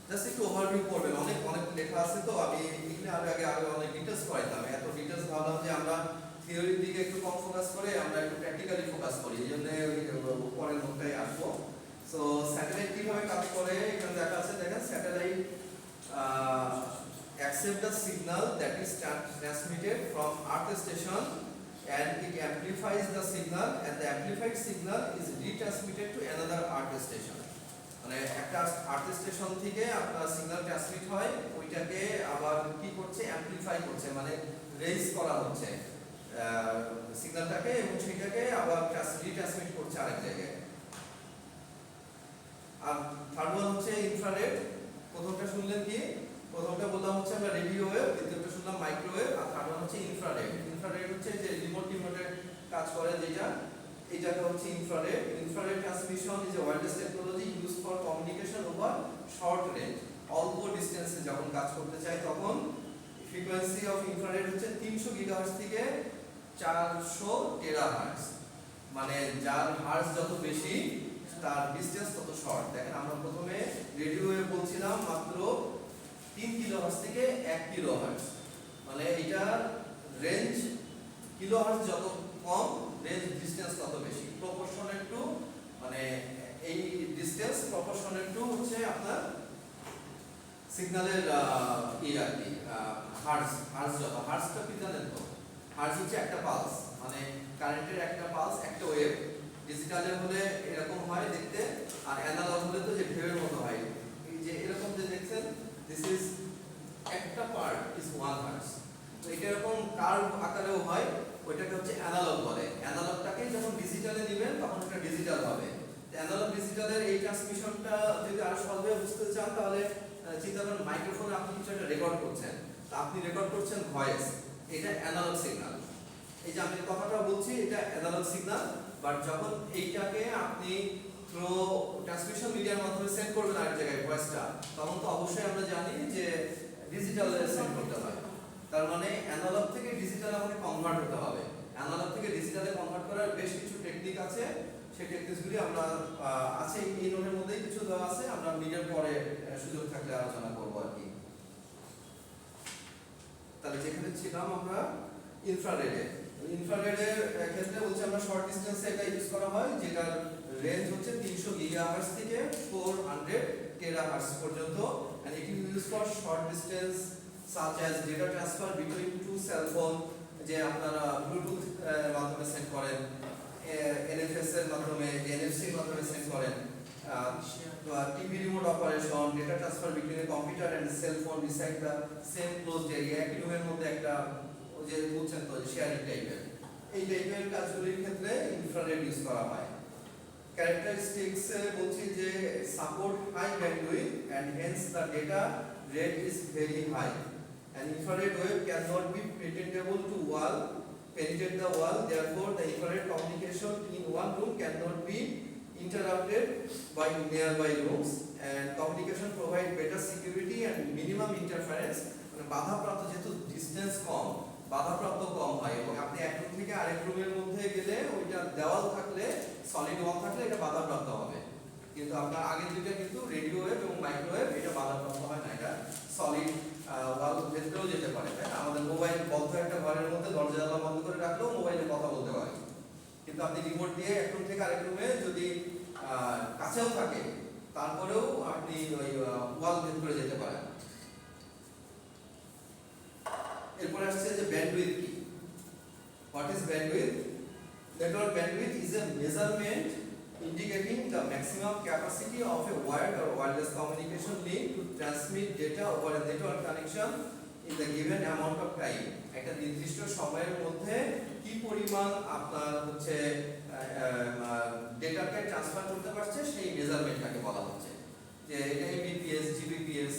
জাস্ট একটু ওভারভিউ করবেন। অনেক অনেক লেখা আছে, তো আমি এখানে আগে অনেক ডিটেলস করাইতাম, এত ডিটেলস ভাবলাম যে আমরা থিওরির দিকে একটু কম ফোকাস করে আমরা একটু প্র্যাকটিক্যালি ফোকাস করি, এই জন্য পরের নোটটাই আসবো। সো স্যাটেলাইট কিভাবে কাজ করে এখানে দেখা আছে, দেখেন satellite accept the signal that is transmitted from earth station and it amplifies the signal and the amplified signal is retransmitted to another earth station. মানে একটা আর্থ স্টেশন থেকে আপনার সিগন্যাল ট্রান্সমিট হয়, ওইটাকে আবার কি করছে, অ্যামপ্লিফাই করছে, মানে রেইজ করা হচ্ছে সিগন্যালটাকে, এবং সেটাকে আবার রিট্রান্সমিট করছে আরেক জায়গায়। আর থার্ড ওয়ান হচ্ছে ইনফ্রারেড। প্রথমটা শুনলেন কি, প্রথমটা বললাম হচ্ছে আমরা রেডিও ওয়েভ, দ্বিতীয়টা শুনলাম মাইক্রোওয়েভ, আর থার্ড ওয়ান হচ্ছে ইনফ্রারেড। ইনফ্রারেড হচ্ছে যে রিমোটের কাজ করে যেটা, এটাকে হচ্ছে infrared. Infrared transmission is a wireless technology use for communication over short range. অল্প ডিসটেন্সে যখন কাজ করতে চাই তখন ফ্রিকোয়েন্সি অফ ইনফ্রারেড হচ্ছে 300 গিগাহার্টজ থেকে 400 টেরাহার্টজ। মানে যার হার্টজ যত বেশি তার ডিসটেন্স তত শর্ট। দেখেন আমরা প্রথমে রেডিও ওয়েভ বলছিলাম মাত্র 3 কিলোহার্টজ থেকে 1 কিলোহার্টজ, মানে এটার রেঞ্জ কিলোহার্টজ যত কম রেঞ্জ ডিসটেন্স তত বেশি, প্রপোর্শনাল টু, মানে এই ডিসটেন্স প্রপোর্শনাল টু হচ্ছে আপনার সিগন্যালের আর কি হার্টজ যত। হার্টজটা কি জানেন তো, হার্টজ হচ্ছে একটা পালস, মানে কারেন্টের একটা পালস, একটা ওয়েভ। ডিজিটালে হলে এরকম হয় দেখতে, আর অ্যানালগ হলে তো যে ঢেউয়ের মতো হয়, এই যে এরকম যে দেখছেন, দিস ইজ একটা পার্ট ইজ 1 হার্টজ। তো এটা এরকম কার্ভ আকারেও হয়, ওইটাকে হচ্ছে অ্যানালগ বলে। অ্যানালগটাকে যখন ডিজিটালে নেবেন তখন এটা ডিজিটাল হবে। অ্যানালগ ডিজিটালের এই ট্রান্সমিশনটা যদি আরো সহজে বুঝতে চান তাহলে চিন্তা করেন মাইক্রোফোনে আপনি কিছু একটা রেকর্ড করছেন, তো আপনি রেকর্ড করছেন ভয়েস, এটা অ্যানালগ সিগন্যাল। এই যে আমি কথাটা বলছি এটা অ্যানালগ সিগন্যাল, বাট যখন এইটাকে আপনি থ্রু ট্রান্সমিশন মিডিয়ার মাধ্যমে সেন্ড করবেন আরেক জায়গায় ভয়েসটা, তখন তো অবশ্যই আমরা জানি যে ডিজিটালে সেন্ড করতে হয়। তার মানে অ্যানালগ থেকে ডিজিটালে আমাকে কনভার্ট হতে হবে। অ্যানালগ থেকে ডিজিটালে কনভার্ট করার বেশ কিছু টেকনিক আছে, সেই টেকনিকগুলি আমরা আছে এই নোটের মধ্যেই কিছু দেওয়া আছে, আমরা মিডিয়ার পরে সুযোগ থাকলে আলোচনা করব আর কি। তাহলে যেখানে ছিলাম আমরা ইনফ্রারেডে, ইনফ্রারেডের ক্ষেত্রে বলছি আমরা শর্ট ডিসটেন্সে এটা ইউজ করা হয়, যেটার রেঞ্জ হচ্ছে 300 গিগাহার্টজ থেকে 400 টেরাহার্টজ পর্যন্ত, and it is used for short distance such as data transfer between two cell phone, যে আপনারা ব্লুটুথ মাধ্যমে সেন্ড করেন, এনএফএস এর মাধ্যমে, এনএফসি এর মাধ্যমে সেন্ড করেন, TV remote operation, data transfer between a computer and cell phone beside the same closed area, একই রুমের মধ্যে একটা ওই যে বুঝছেন তো শেয়ারিং টাইপের, এই টাইপের কাজগুলির ক্ষেত্রে ইনফ্রারেড ইউজ করা হয়। ক্যারেক্টারিস্টিক্স বলছি যে support high bandwidth and hence the data rate is very high. An infrared wave cannot be penetrable to wall, penetrate the wall. Therefore, the infrared communication in one room cannot be interrupted by nearby rooms. And communication provide better security and minimum interference. মানে বাধাপ্রাপ্ত যেহেতু distance কম, বাধাপ্রাপ্ত কম হয়, এবং আপনি এক room থেকে আরেক রুমের মধ্যে গেলে ওইটা দেওয়াল থাকলে, সলিড ওয়াল থাকলে এটা বাধাপ্রাপ্ত হবে। কিন্তু আপনার আগের দুইটা কিন্তু রেডিও ওয়েভ এবং মাইক্রোওয়েভ, এটা বাধাপ্রাপ্ত হয় না, এটা সলিড ওয়াল ভেতরেও যেতে পারে। তাই না, আমাদের মোবাইল বন্ধ একটা ঘরের মধ্যে দরজা জানলা বন্ধ করে রাখলেও মোবাইলে কথা বলতে পারে, কিন্তু আপনি রিমোট দিয়ে এক রুম থেকে আরেক রুমে যদি কাছেও থাকে তারপরেও আপনি ওই ওয়াল ভেদ করে যেতে পারেন। এরপরে আসছে যে ব্যান্ডউইথ কি, what is bandwidth? Network bandwidth is a measurement indicating the maximum capacity of a wired or wireless communication link to transmit data over a network connection in the given amount of time. একটা নির্দিষ্ট সময়ের মধ্যে কি পরিমাণ আপনার হচ্ছে ডেটাকে transfer করতে পারছে সেই মেজারমেন্টটাকে বলা হচ্ছে, যে এটা এমবিপিএস, জিবিপিএস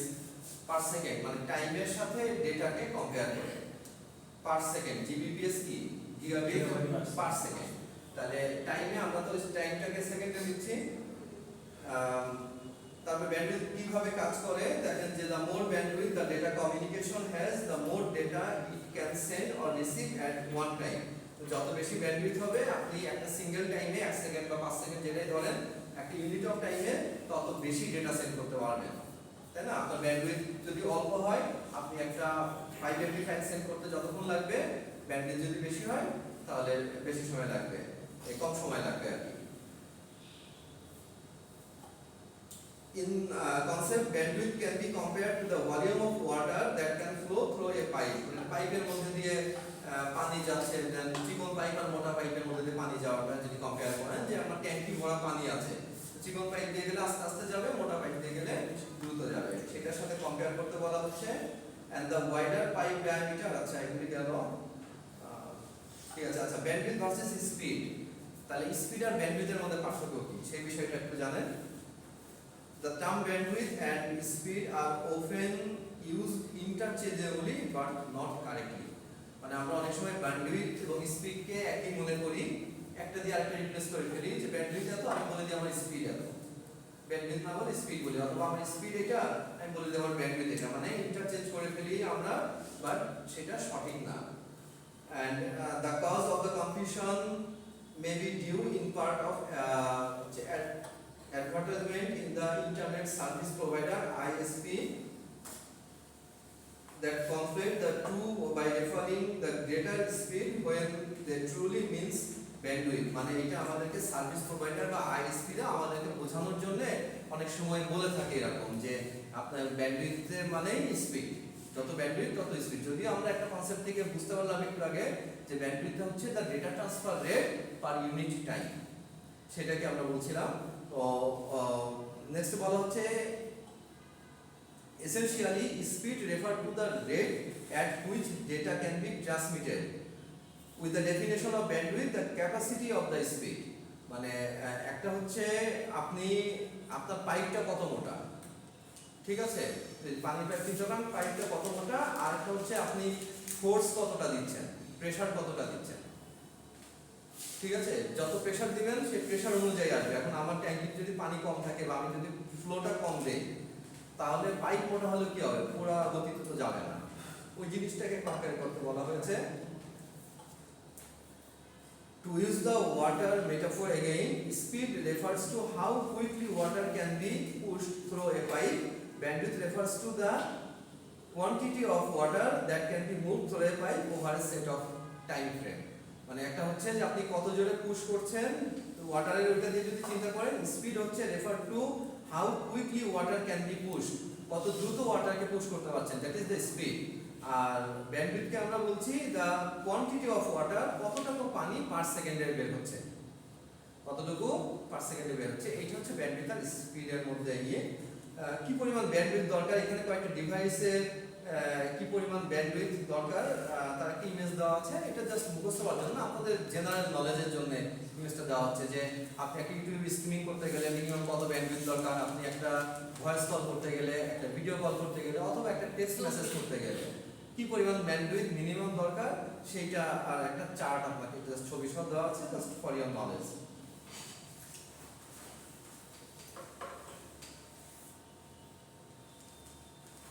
পার সেকেন্ড, মানে টাইমের সাথে ডেটাকে কম্পেয়ার করে। পার সেকেন্ড, জিবিপিএস কি, গিগাবিট পার সেকেন্ড। তাহলে টাইমে আমরা তো টাইমটাকে সেকেন্ডে দিচ্ছি। তারপর ব্যান্ডউইথ কিভাবে কাজ করে দেখেন, যে the more bandwidth the data communication has, the more data it can send or receive at one time. তো যত বেশি ব্যান্ডউইথ হবে, আপনি একটা সিঙ্গেল টাইমে 1 সেকেন্ড বা 5 সেকেন্ড যেটাই ধরেন, একটা ইউনিট অফ টাইমে তত বেশি ডেটা সেন্ড করতে পারবেন, তাই না? আপনার ব্যান্ডউইথ যদি অল্প হয়, আপনি একটা 5 MB ফাইল সেন্ড করতে যতক্ষণ লাগবে, ব্যান্ডউইথ যদি বেশি হয় তাহলে বেশি সময় লাগবে, কম সময় লাগবে আর কি। In concept, bandwidth can be compared to the volume of water that can flow through a pipe. পাইপের মধ্যে দিয়ে পানি যাচ্ছে, দেন চিকন পাইপ আর মোটা পাইপের মধ্যে দিয়ে পানি যাওয়াটা যদি কম্পেয়ার করেন, যে আমার ট্যাঙ্কি ভরা পানি আছে, চিকন পাইপ দিয়ে গেলে আস্তে আস্তে যাবে, মোটা পাইপ দিয়ে গেলে দ্রুত যাবে, সেটার সাথে কম্পেয়ার করতে বলা হচ্ছে। And the wider pipe diameter, আচ্ছা এগুলি গেল, ঠিক আছে। আচ্ছা, ব্যান্ডউইথ ভার্সেস স্পিড, তাহলে স্পিড আর ব্যান্ডউইথের মধ্যে পার্থক্য কি সেই বিষয়টা একটু জানেন। The term bandwidth and speed are often used interchangeably but not correctly. মানে আমরা অনেক সময় ব্যান্ডউইথ এবং স্পিডকে একই মনে করি, একটা দিয়ে আরেকটা রিপ্লেস করে ফেলি, যে ব্যান্ডউইথ এত, আমি বলে দিই আমার স্পিড এত, ব্যান্ডউইথ না বলে স্পিড বলি, অথবা আমার স্পিড এটা, আমি বলে দিই আমার ব্যান্ডউইথ এটা, মানে ইন্টারচেঞ্জ করে ফেলি আমরা, বাট সেটা সঠিক না। And the cause of the confusion may be due in part of advertisement in the internet service provider ISP that conflate the two by referring the greater speed when they truly means bandwidth। মানে এটা আমাদেরকে service provider বা ISP রা আমাদেরকে বোঝানোর জন্য অনেক সময় বলে থাকে এরকম, যে আপনার ব্যান্ডউইথের মানে স্পিড, যত ব্যান্ডউইথ তত স্পিড। যদি আমরা একটা কনসেপ্ট থেকে বুঝতে পারলাম একটু আগে, যে ব্যান্ডউইথ হচ্ছে the data transfer rate per unit time, সেটাকে আমরা বলছিলাম। তো নেক্সট বলা হচ্ছে essentially speed refer to the rate at which data can be transmitted, with the definition of bandwidth the capacity of the speed। মানে একটা হচ্ছে আপনি আপনার পাইপটা কত মোটা, ঠিক আছে, পানি পাইপ কিনছেন, পাইপটা কত মোটা, আর একটা হচ্ছে আপনি ফোর্স কতটা দিচ্ছেন, প্রেসার কতটা দিচ্ছেন, ঠিক আছে। যত প্রেসার দিবেন সেই প্রেসার অনুযায়ী আসবে। এখন আমার ট্যাঙ্কিতে যদি পানি কম থাকে বা আমি যদি ফ্লোটা কম দেই, তাহলে পাইপ মোটা হলে কি হবে, পুরো গতিতে তো যাবে না, ওই জিনিসটাকে কম্পেয়ার করতে বলা হয়েছে। To use the water metaphor again, speed refers to how quickly water can be pushed through a pipe. Bandwidth refers to the quantity of water that can be moved through a pipe over a set of time frame। মানে একটা হচ্ছে যে আপনি কত জোরে push করছেন ওয়াটারের, ওইটা দিয়ে যদি চিন্তা করেন, স্পিড হচ্ছে refer to how quickly water can be push, কত দ্রুত ওয়াটারকে পুশ করতে পারছেন, দ্যাট ইজ দ্য স্পিড। আর ব্যান্ডউইথকে আমরা বলছি দ্য কোয়ান্টিটি অফ ওয়াটার, কতটুকু পানি পার সেকেন্ডে বের হচ্ছে, কতটুকু পার সেকেন্ডে বের হচ্ছে, এইটা হচ্ছে ব্যান্ডউইথ আর স্পিডের মধ্যে গিয়ে কি পরিমাণ ব্যান্ডউইথ দরকার, এখানে কয়েকটা ডিভাইসের কি পরিমাণ ব্যান্ডউইথ দরকার তার কি ইমেজ দেওয়া আছে, এটা জাস্ট মুখস্থ করার জন্য, আপনাদের জেনারেল নলেজের জন্য ইমেজটা দেওয়া হচ্ছে, যে আপনি একটা ইউটিউব স্ট্রিমিং করতে গেলে মিনিমাম কত ব্যান্ডউইথ দরকার, আপনি একটা ভয়েস কল করতে গেলে, একটা ভিডিও কল করতে গেলে, অথবা একটা টেক্সট মেসেজ করতে গেলে কি পরিমাণ ব্যান্ডউইথ মিনিমাম দরকার, সেইটা আর একটা চার্ট আপনাকে জাস্ট ছবি সহ দেওয়া আছে, জাস্ট ফর ইওর নলেজ।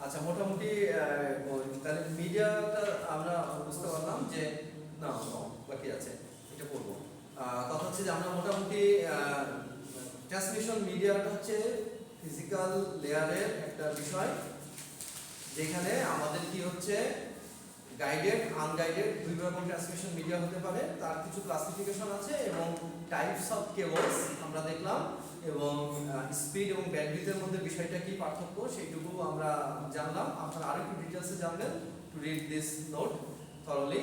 আচ্ছা, মোটামুটি তাহলে মিডিয়াটা আমরা বুঝতে পারলাম, যে না বাকি আছে, এটা পড়বো। কথা হচ্ছে যে আমরা মোটামুটি ট্রান্সমিশন মিডিয়াটা হচ্ছে ফিজিক্যাল লেয়ারের একটা বিষয়, যেখানে আমাদের কি হচ্ছে গাইডেড আনগাইডেড দুই রকম ট্রান্সমিশন মিডিয়া হতে পারে, তার কিছু ক্লাসিফিকেশন আছে, এবং টাইপস অফ কেবলস আমরা দেখলাম, এবং স্পিড এবং ব্যান্ডউইথের মধ্যে বিষয়টা কি পার্থক্য সেইটুকু আমরা জানলাম। আপনারা আরো একটু ডিটেইলসে জানবেন, to read this note thoroughly.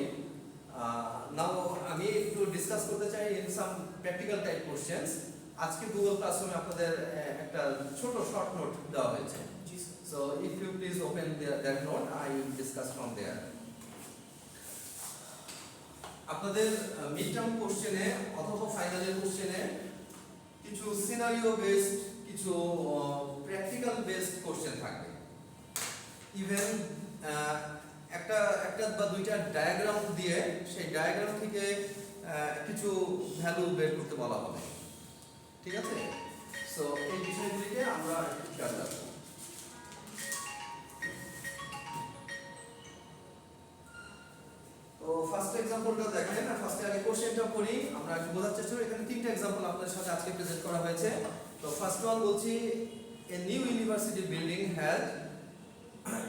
Now আমি একটু ডিসকাস করতে চাই in some practical type questions. আজকে গুগল ক্লাসরুমে আপনাদের একটা ছোট শর্ট নোট দেওয়া হয়েছে, so if you please open that note, I will discuss from there. আপনাদের মিড টার্ম কোশ্চেনে অথবা ফাইনালের কোশ্চেনে কিছু সিনারিও বেসড, কিছু প্র্যাকটিক্যাল বেসড কোশ্চেন থাকবে। ইভেন একটা বা দুইটা ডায়াগ্রাম দিয়ে সেই ডায়াগ্রাম থেকে কিছু ভ্যালু বের করতে বলা হবে, ঠিক আছে। সো এই বিষয়গুলিকে আমরা একটু খেয়াল রাখবো। তো ফার্স্ট এক্সাম্পলটা দেখেন, ফার্স্টে আগে কোশ্চেনটা পড়ি, আমরা একটু বোঝার চেষ্টা করি। এখানে তিনটা এক্সাম্পল আপনাদের সাথে আজকে প্রেজেন্ট করা হয়েছে। তো ফার্স্ট ওয়ান বলছি, a new university building has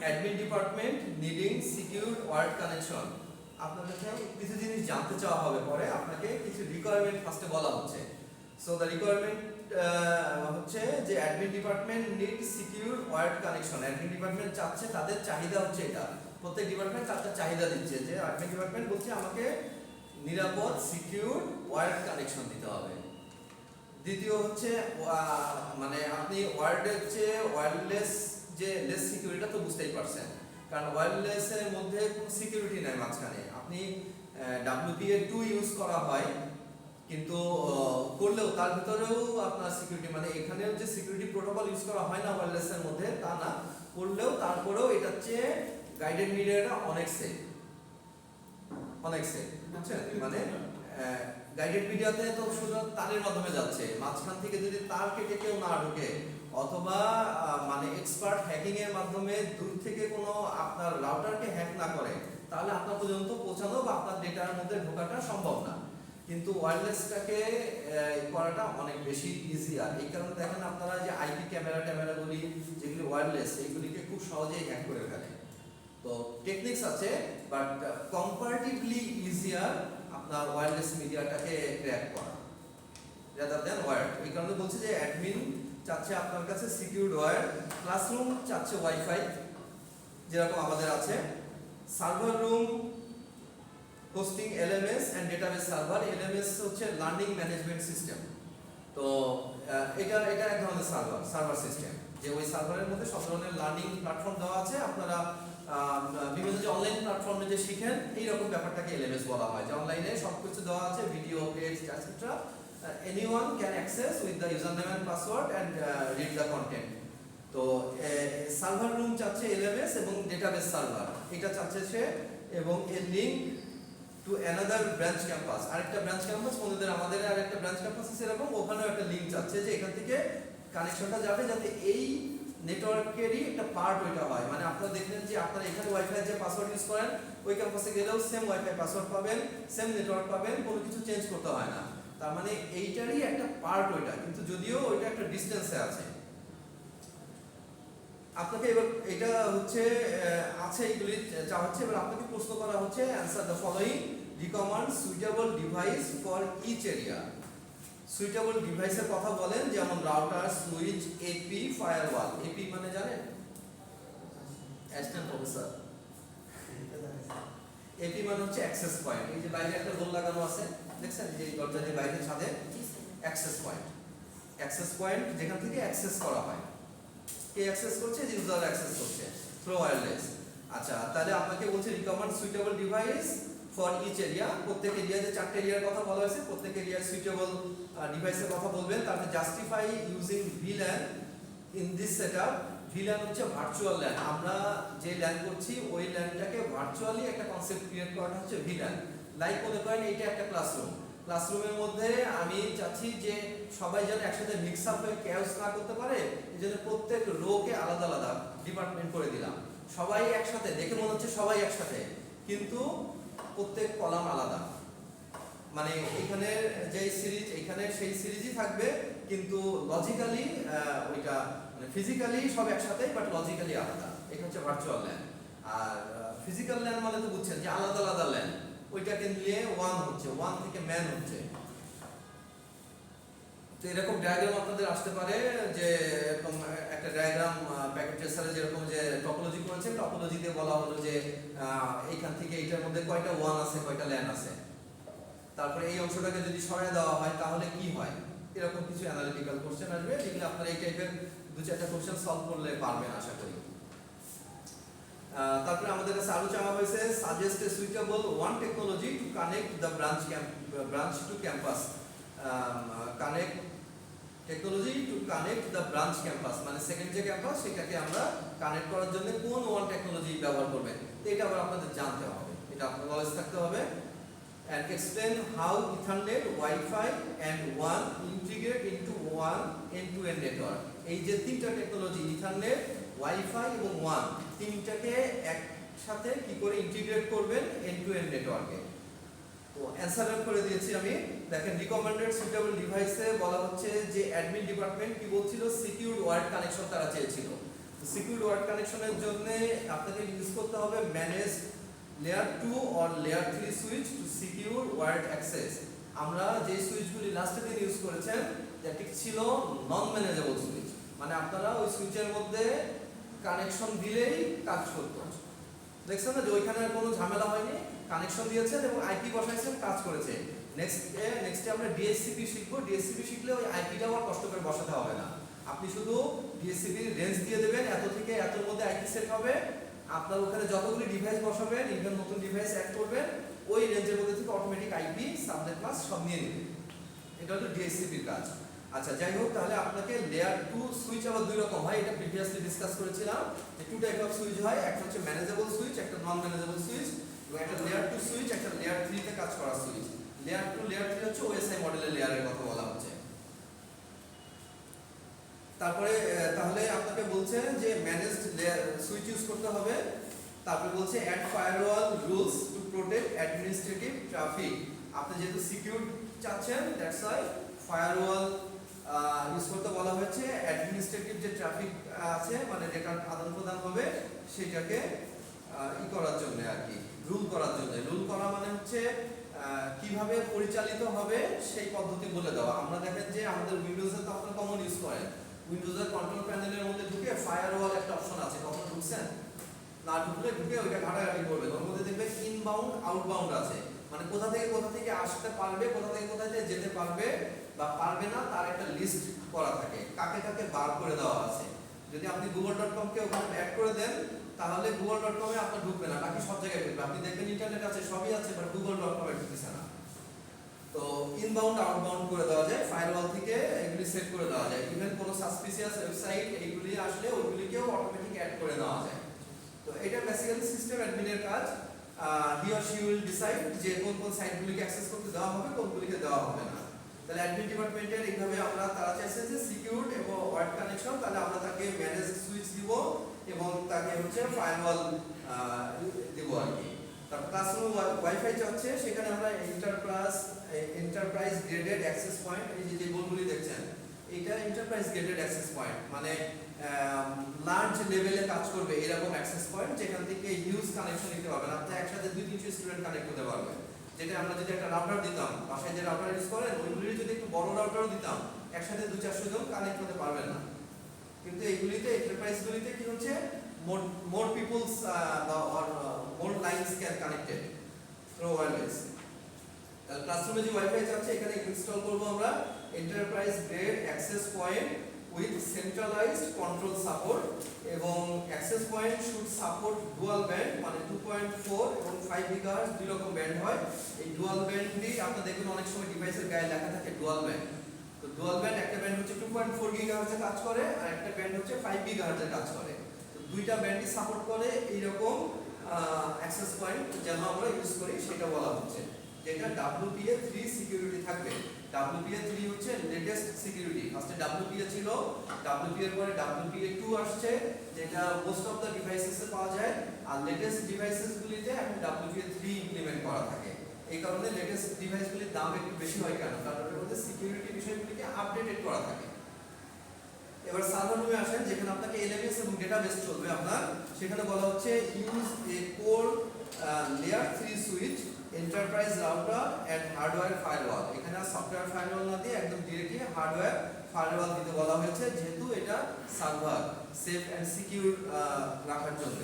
admin department needing secure wired connection. আপনাদের কিছু জিনিস জানতে চাওয়া হবে, পরে আপনাকে কিছু রিকোয়ারমেন্ট ফার্স্টে বলা হচ্ছে। সো দ্য রিকোয়ারমেন্ট হচ্ছে যে admin department need secure wired connection. Admin department চাচ্ছে, তাদের চাহিদা হচ্ছে এটা, প্রত্যেক ডিপার্টমেন্ট চারটা চাহিদা দিচ্ছে, যে অ্যাডমিন ডিপার্টমেন্ট বলছে আমাকে নিরাপদ সিকিউর ওয়্যার্ড কানেকশন দিতে হবে। দ্বিতীয় হচ্ছে মানে আপনি ওয়্যার্ডের চেয়ে ওয়্যারলেস যে লেস সিকিউরিটি তো বুঝতেই পারছেন, কারণ ওয়্যারলেসের মধ্যে কোনো সিকিউরিটি নাই মাঝখানে। আপনি WPA2 ইউজ করা হয়, কিন্তু করলেও তার ভিতরেও আপনার সিকিউরিটি মানে এখানেও যে সিকিউরিটি প্রোটোকল ইউজ করা হয় না ওয়্যারলেসের মধ্যে তা না, করলেও তারপরেও এটার চেয়ে গাইডেড মিডিয়াটা অনেক সেফ, অনেক সেফ, বুঝছেন? মানে গাইডেড মিডিয়াতে তো শুধু তারের মাধ্যমে যাচ্ছে, মাঝখান থেকে যদি তার কেটে কেউ না ঢোকে অথবা মানে এক্সপার্ট হ্যাকিং এর মাধ্যমে দূর থেকে কোনো আপনার রাউটারকে হ্যাক না করে, তাহলে আপনার পর্যন্ত পৌঁছানো বা আপনার ডেটার মধ্যে ঢোকাটা সম্ভব না। কিন্তু ওয়্যারলেসটাকে করাটা অনেক বেশি ইজি। আর এই কারণে দেখেন আপনারা যে আইপি ক্যামেরাগুলি যেগুলি ওয়্যারলেস, এইগুলিকে খুব সহজেই হ্যাক করে ফেলে। তো টেকনিক্স আছে, বাট কম্পারেটিভলি ইজিয়ার আপনার ওয়্যারলেস মিডিয়াটাকে ক্র্যাক করা রাদার দ্যান ওয়্যার্ড। এই কারণে বলছি যে অ্যাডমিন চাচ্ছে আপনার কাছে সিকিউরড ওয়্যার্ড, ক্লাসরুম চাচ্ছে ওয়াইফাই যেরকম আমাদের আছে, server room hosting LMS and database server. LMS হচ্ছে লার্নিং ম্যানেজমেন্ট সিস্টেম। তো এটা এক ধরনের সার্ভার সিস্টেম, যে ওই সার্ভারের মধ্যে সব ধরনের লার্নিং প্ল্যাটফর্ম দেওয়া আছে। আপনারা বিভিন্ন যে অনলাইন প্ল্যাটফর্মে যে শিখেন এইরকম ব্যাপারটাকে LMS বলা হয়, যে অনলাইনে সব কিছু দেওয়া আছে, video, text, etcetera. Anyone can access with the username and password and read the content. তো সার্ভার রুম চাচ্ছে LMS এবং ডেটাবেস সার্ভার এটা চাচ্ছে সে, এবং a link to another branch campus. আরেকটা ব্রাঞ্চ ক্যাম্পাস বন্ধুদের আমাদের আরেকটা ব্রাঞ্চ ক্যাম্পাস আছে এরকম, ওখানেও একটা লিংক চাচ্ছে যে এখান থেকে কানেকশনটা যাবে যাতে এই নেটওয়ার্কেরই একটা পার্ট ওইটা হয়। মানে আপনারা দেখলেন যে আপনারা এখানে ওয়াইফাই যে পাসওয়ার্ড ইউজ করেন ওই ক্যাম্পাসে গেলেও সেম ওয়াইফাই পাসওয়ার্ড পাবেন, সেম নেটওয়ার্ক পাবেন, কোনো কিছু চেঞ্জ করতে হয় না। তার মানে এইটারই একটা পার্ট ওইটা, কিন্তু যদিও ওইটা একটা ডিসটেন্সে আছে। আপনাকে এবার এটা হচ্ছে আছে এইগুলি যা হচ্ছে, এবার আপনাকে প্রশ্ন করা হচ্ছে answer the following, recommend suitable device for each area. Suitable ডিভাইসের কথা বলেন, যেমন router, switch, AP, firewall. AP মানে জানেন? Assistant professor. এপি মানে হচ্ছে অ্যাক্সেস পয়েন্ট। এই যে বাইরে একটা গোল লাগানো আছে দেখছেন, যে দরজা দিয়ে বাইরে ছাদে অ্যাক্সেস পয়েন্ট। অ্যাক্সেস পয়েন্ট যেখান থেকে অ্যাক্সেস করা হয়, কে অ্যাক্সেস করছে? ইউজার অ্যাক্সেস করছে থ্রু ওয়্যারলেস। আচ্ছা, তাহলে আপনাকে বলছে recommend suitable device for each area. প্রত্যেক এরিয়া যে চারটে এরিয়ার কথা বলা হয়েছে, প্রত্যেক এরিয়ার সুইটেবল ডিভাইসের কথা বলবেন। তারপরে justify using VLAN in this setup. VLAN হচ্ছে ভার্চুয়াল ল্যান। আমরা যে ল্যান করছি ওই ল্যানটাকে ভার্চুয়ালি একটা কনসেপ্ট ক্রিয়েট করাটা হচ্ছে VLAN। লাইক মনে করেন এইটা একটা ক্লাসরুম, ক্লাসরুমের মধ্যে আমি চাচ্ছি যে সবাই যেন একসাথে মিক্স আপ হয়ে ক্যাওস না করতে পারে, এই জন্য প্রত্যেক রোকে আলাদা আলাদা ডিপার্টমেন্ট করে দিলাম। সবাই একসাথে, দেখে মনে হচ্ছে সবাই একসাথে, কিন্তু প্রত্যেক কলাম আলাদা। মানে এখানে যে সিরিজ এখানে সেই সিরিজই থাকবে, কিন্তু লজিক্যালি ওইটা মানে ফিজিক্যালি সব একসাথে বাট লজিক্যালি আলাদা। এটা হচ্ছে ভার্চুয়াল ল্যান। আর ফিজিক্যাল ল্যান মানে তো বুঝছেন যে আলাদা আলাদা ল্যান, ওইটাকে নিয়ে ওয়ান হচ্ছে, ওয়ান থেকে ম্যান হচ্ছে। তো এরকম ডায়াগ্রাম আপনাদের আসতে পারে, যে এরকম একটা ডায়াগ্রাম প্যাকেট ট্রেসারে যেরকম যে টপোলজি করেছে, টপোলজিতে বলা হলো যে এইখান থেকে এইটার মধ্যে কয়টা ওয়ান আছে, কয়টা ল্যান আছে। তারপরে এই অংশটাকে যদি সরায় দেওয়া হয় তাহলে কি হয়, এরকম কিছু অ্যানালিটিক্যাল কোশ্চেন আসবে, যেগুলো আপনারা এই টাইপের দু চারটা কোশ্চেন সলভ করলে পারবেন আশা করি। তারপরে আমাদের কাছে আরো চাওয়া হয়েছে সাজেস্ট এ সুইটেবল ওয়ান technology to connect the branch to campus. Connect technology to connect the branch campus মানে সেকেন্ড যে ক্যাম্পাস সেটাকে আমরা কানেক্ট করার জন্য কোন ওয়ান টেকনোলজি ব্যবহার করবেন, এটা আবার আপনাদের জানতে হবে, এটা আপনার নলেজ থাকতে হবে। And explain how Ethernet, Wi-Fi and WAN integrate into one end-to-end network. এই যে তিনটা টেকনোলজি ইথারনেট, ওয়াইফাই এবং ওয়ান, তিনটাকে একসাথে কি করে ইন্টিগ্রেট করবেন এন্ড টু এন্ড নেটওয়ার্কে। তো অ্যানসার করে দিয়েছি আমি। দেখেন রিকমেন্ডেড সুইটেবল ডিভাইসে বলা হচ্ছে যে অ্যাডমিন ডিপার্টমেন্ট কি বলছিল, সিকিউরড ওয়্যার্ড কানেকশন তারা চেয়েছিল। সিকিউরড ওয়্যার্ড কানেকশনের জন্য আপনাকে ইউজ করতে হবে manage layer 2 or layer 3 switch to secure wired access. আমরা যে সুইচগুলি লাস্টে দিন ইউজ করেছেন যেটি ছিল নন ম্যানেজেবল সুইচ, মানে আপনারা ওই সুইচের মধ্যে কানেকশন দিলেই কাজ করতো, দেখছেন না যে ওইখানে আর কোনো ঝামেলা হয়নি, কানেকশন দিয়েছেন এবং আইপি বসাইছেন, কাজ করেছে। নেক্সটে আমরা ডিএসসিপি শিখবো। ডিএসসিপি শিখলে ওই আইপিটাও আর কষ্ট করে বসাতে হবে না, আপনি শুধু ডিএসসিপির রেঞ্জ দিয়ে দেবেন, এত থেকে এতর মধ্যে আইপি সেট হবে, আপনার ওখানে যতগুলি ডিভাইস বসাবেন, ইভেন নতুন ডিভাইস অ্যাড করবেন, ওই রেঞ্জের মধ্যে থেকে অটোমেটিক আইপি সাবনেট মাস্ক সব নিয়ে নেবে। এটা হলো ডিএসসিপির কাজ। আচ্ছা যাই হোক, তাহলে আপনাকে লেয়ার 2 সুইচ আবার দুই রকম হয়, এটা প্রিভিয়াসলি ডিসকাস করেছিলাম যে টু টাইপ অফ সুইচ হয়, একটা হচ্ছে ম্যানেজেবল সুইচ, একটা নন ম্যানেজেবল সুইচ, এবং একটা লেয়ার 2 সুইচ, একটা লেয়ার 3 তে কাজ করা সুইচ। লেয়ার 2 লেয়ার 3 হচ্ছে ওএসআই মডেলের লেয়ারের কথা বলা হচ্ছে। তারপরে তাহলে আপনাকে বলছে যে ম্যানেজড লেয়ার সুইচ ইউজ করতে হবে। তারপরে বলছে add firewall rules to protect administrative traffic. আপনি যেহেতু সিকিউর চাচ্ছেন, দ্যাটস ওয়াই ফায়ারওয়াল ইউজ করতে বলা হয়েছে। অ্যাডমিনিস্ট্রেটিভ যে ট্রাফিক আছে, মানে ডেটা আদান প্রদান হবে, সেটাকে করার জন্য আর কি, রুল করার জন্য। রুল করা মানে হচ্ছে কিভাবে পরিচালিত হবে সেই পদ্ধতি বলে দেওয়া। আমরা দেখেন যে আমাদের উইন্ডোজে তো আপনারা কমন ইউজ করেন, উইন্ডোজের কন্ট্রোল প্যানেলের মধ্যে ঢুকে ফায়ারওয়াল একটা অপশন আছে, কখনো ঢুকছেন? না ঢুকলে ঢুকে ওইটা ঘাটাঘাটি করবেন, ওর মধ্যে দেখবেন ইনবাউন্ড আউটবাউন্ড আছে, মানে কোথা থেকে আসতে পারবে, কোথা থেকে যেতে পারবে বা পারবে না, তার একটা লিস্ট করা থাকে, কাকে কাকে বার করে দেওয়া আছে। যদি আপনি google.com কে ওখানে অ্যাড করে দেন, তাহলে google.com এ আপনি ঢুকবে না, বাকি সব জায়গায় ঢুকবে। আপনি দেখবেন ইন্টারনেট আছে, সবই আছে, বাট google.com এ ঢুকতেছে না। তো ইনবাউন্ড আউটবাউন্ড করে দেওয়া যায়, ফায়ারওয়াল থেকে এগুলি সেট করে দেওয়া যায়। ইভেন কোনো সাসপিসিয়াস ওয়েবসাইট এইগুলি আসলে ওইগুলিকেও অটোমেটিক অ্যাড করে দেওয়া যায়। তো এটা বেসিক্যালি সিস্টেম অ্যাডমিনের কাজ। He or she will decide যে কোন কোন সাইটগুলিকে অ্যাক্সেস করতে দেওয়া হবে, কোনগুলিকে দেওয়া হবে না। তাহলে অ্যাডমিন ডিপার্টমেন্টের এইভাবে আমরা, তারা চাইছে যে সিকিউরড এবং ওয়ার্ড কানেকশন, তাহলে আমরা তাকে ম্যানেজ সুইচ দিব এবং তাকে হচ্ছে ফায়ারওয়াল দেব আর কি। তারপর ক্লাসরুম ওয়াইফাই চাচ্ছে, সেখানে আমরা এন্টারপ্রাইজ গ্রেডেড অ্যাক্সেস পয়েন্ট, এই যে বোর্ডগুলি দেখছেন, এটা এন্টারপ্রাইজ গ্রেডেড অ্যাক্সেস পয়েন্ট, মানে লার্জ লেভেলে কাজ করবে এরকম অ্যাক্সেস পয়েন্ট, যেখান থেকে হিউজ কানেকশন নিতে পারবেন। আপনি একসাথে 2-300 স্টুডেন্ট কানেক্ট করতে পারবেন। যেটা আমরা যদি একটা রাউটার দিতাম, বাসায় যে রাউটার ইউজ করেন, ওইগুলির যদি একটু বড় রাউটারও দিতাম, একসাথে 200-400 জন কানেক্ট করতে পারবেন না। কিন্তু এইগুলিতে, এন্টারপ্রাইজগুলিতে কি হচ্ছে, more people's or more lines can connected through wireless. ক্লাসরুমে যে ওয়াইফাই আছে, এখানে ইনস্টল করব আমরা enterprise grade access point with centralised control support, এবং access point should support dual band, মানে 2.4 এবং 5 GHz দুই রকম ব্যান্ড হয়। এই ডুয়াল ব্যান্ডটি আপনি দেখবেন অনেক সময় ডিভাইসের গায়ে লেখা থাকে ডুয়াল ব্যান্ড। তো ডুয়াল ব্যান্ড, একটা ব্যান্ড হচ্ছে 2.4 GHz এ কাজ করে, আর একটা ব্যান্ড হচ্ছে 5 GHz এ কাজ করে। তো দুইটা ব্যান্ডই সাপোর্ট করে এইরকম অ্যাক্সেস পয়েন্ট যেন আমরা ইউজ করি, সেটা বলা হচ্ছে। যেটা WPA3 সিকিউরিটি থাকবে। WPA3 হচ্ছে লেটেস্ট সিকিউরিটি। ফার্স্টে WPA ছিল, WPA এর পরে WPA2 আসছে, যেটা মোস্ট অফ দ্য ডিভাইসেসে পাওয়া যায়, আর লেটেস্ট ডিভাইসেসগুলিতে এখন WPA3 ইমপ্লিমেন্ট করা থাকে। এই কারণে লেটেস্ট ডিভাইসগুলির দাম একটু বেশি হয়। কেন? কারণ এর মধ্যে সিকিউরিটি বিষয়গুলিকে আপডেটেড করা থাকে। এবার সার্ভার রুমে আসেন, যেখানে আপনাকে LMS এবং ডেটাবেস চলবে আপনার। সেখানে বলা হচ্ছে use a core layer 3 switch, enterprise router and hardware firewall. এখানে আর সফটওয়্যার ফায়ারওয়াল না দিয়ে একদম ডিরেক্টলি হার্ডওয়্যার ফায়ারওয়াল দিতে বলা হয়েছে, যেহেতু এটা সার্ভার সেফ এন্ড সিকিউর রাখার জন্য।